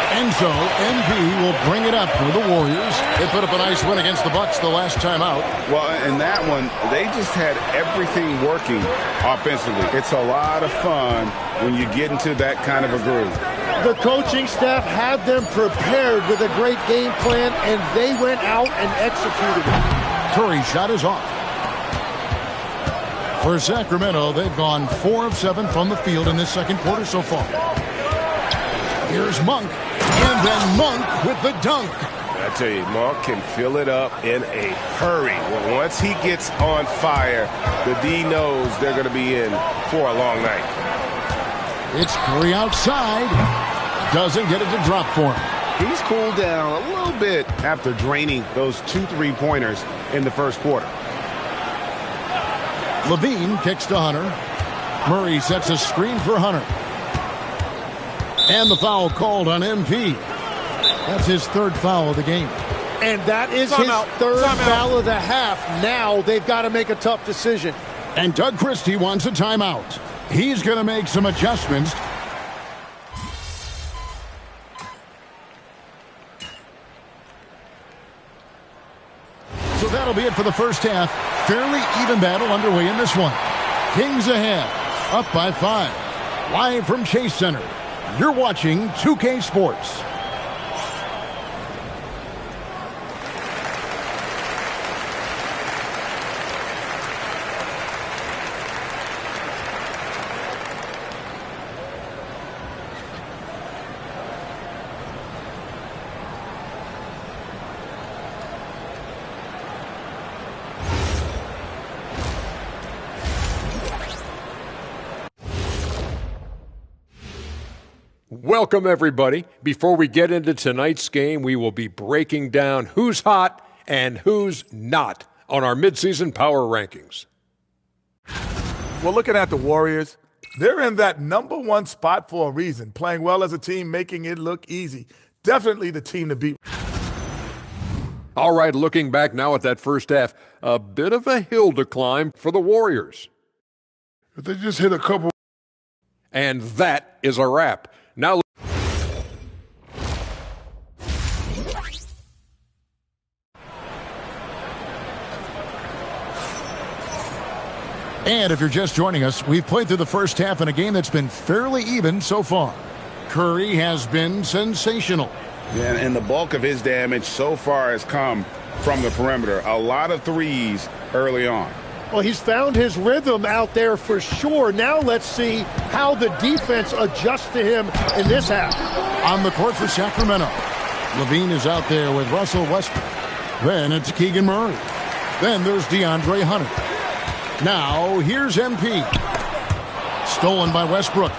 And so MP will bring it up for the Warriors. They put up a nice win against the Bucks the last time out. Well, in that one, they just had everything working offensively. It's a lot of fun when you get into that kind of a groove. The coaching staff had them prepared with a great game plan, and they went out and executed it. Curry's shot is off. For Sacramento, they've gone 4 of 7 from the field in this second quarter so far. Here's Monk. And then Monk with the dunk. I tell you, Monk can fill it up in a hurry. Well, once he gets on fire, the D knows they're going to be in for a long night. It's Curry outside. Doesn't get it to drop for him. He's cooled down a little bit after draining those 2 3-pointers in the first quarter. LaVine kicks to Hunter. Murray sets a screen for Hunter. And the foul called on MP. That's his 3rd foul of the game. And that is his 3rd foul of the half. Now they've got to make a tough decision. And Doug Christie wants a timeout. He's going to make some adjustments. So that'll be it for the first half. Fairly even battle underway in this one. Kings ahead, up by 5. Live from Chase Center. You're watching 2K Sports. Welcome, everybody. Before we get into tonight's game, we will be breaking down who's hot and who's not on our midseason power rankings. Well, looking at the Warriors, they're in that #1 spot for a reason. Playing well as a team, making it look easy. Definitely the team to beat. All right, looking back now at that first half, a bit of a hill to climb for the Warriors. If they just hit a couple. And that is a wrap. Now. And if you're just joining us, we've played through the first half in a game that's been fairly even so far. Curry has been sensational. Yeah, and the bulk of his damage so far has come from the perimeter. A lot of threes early on. Well, he's found his rhythm out there for sure. Now let's see how the defense adjusts to him in this half. On the court for Sacramento, Levine is out there with Russell Westbrook. Then it's Keegan Murray. Then there's DeAndre Hunter. Now here's MP. Stolen by Westbrook.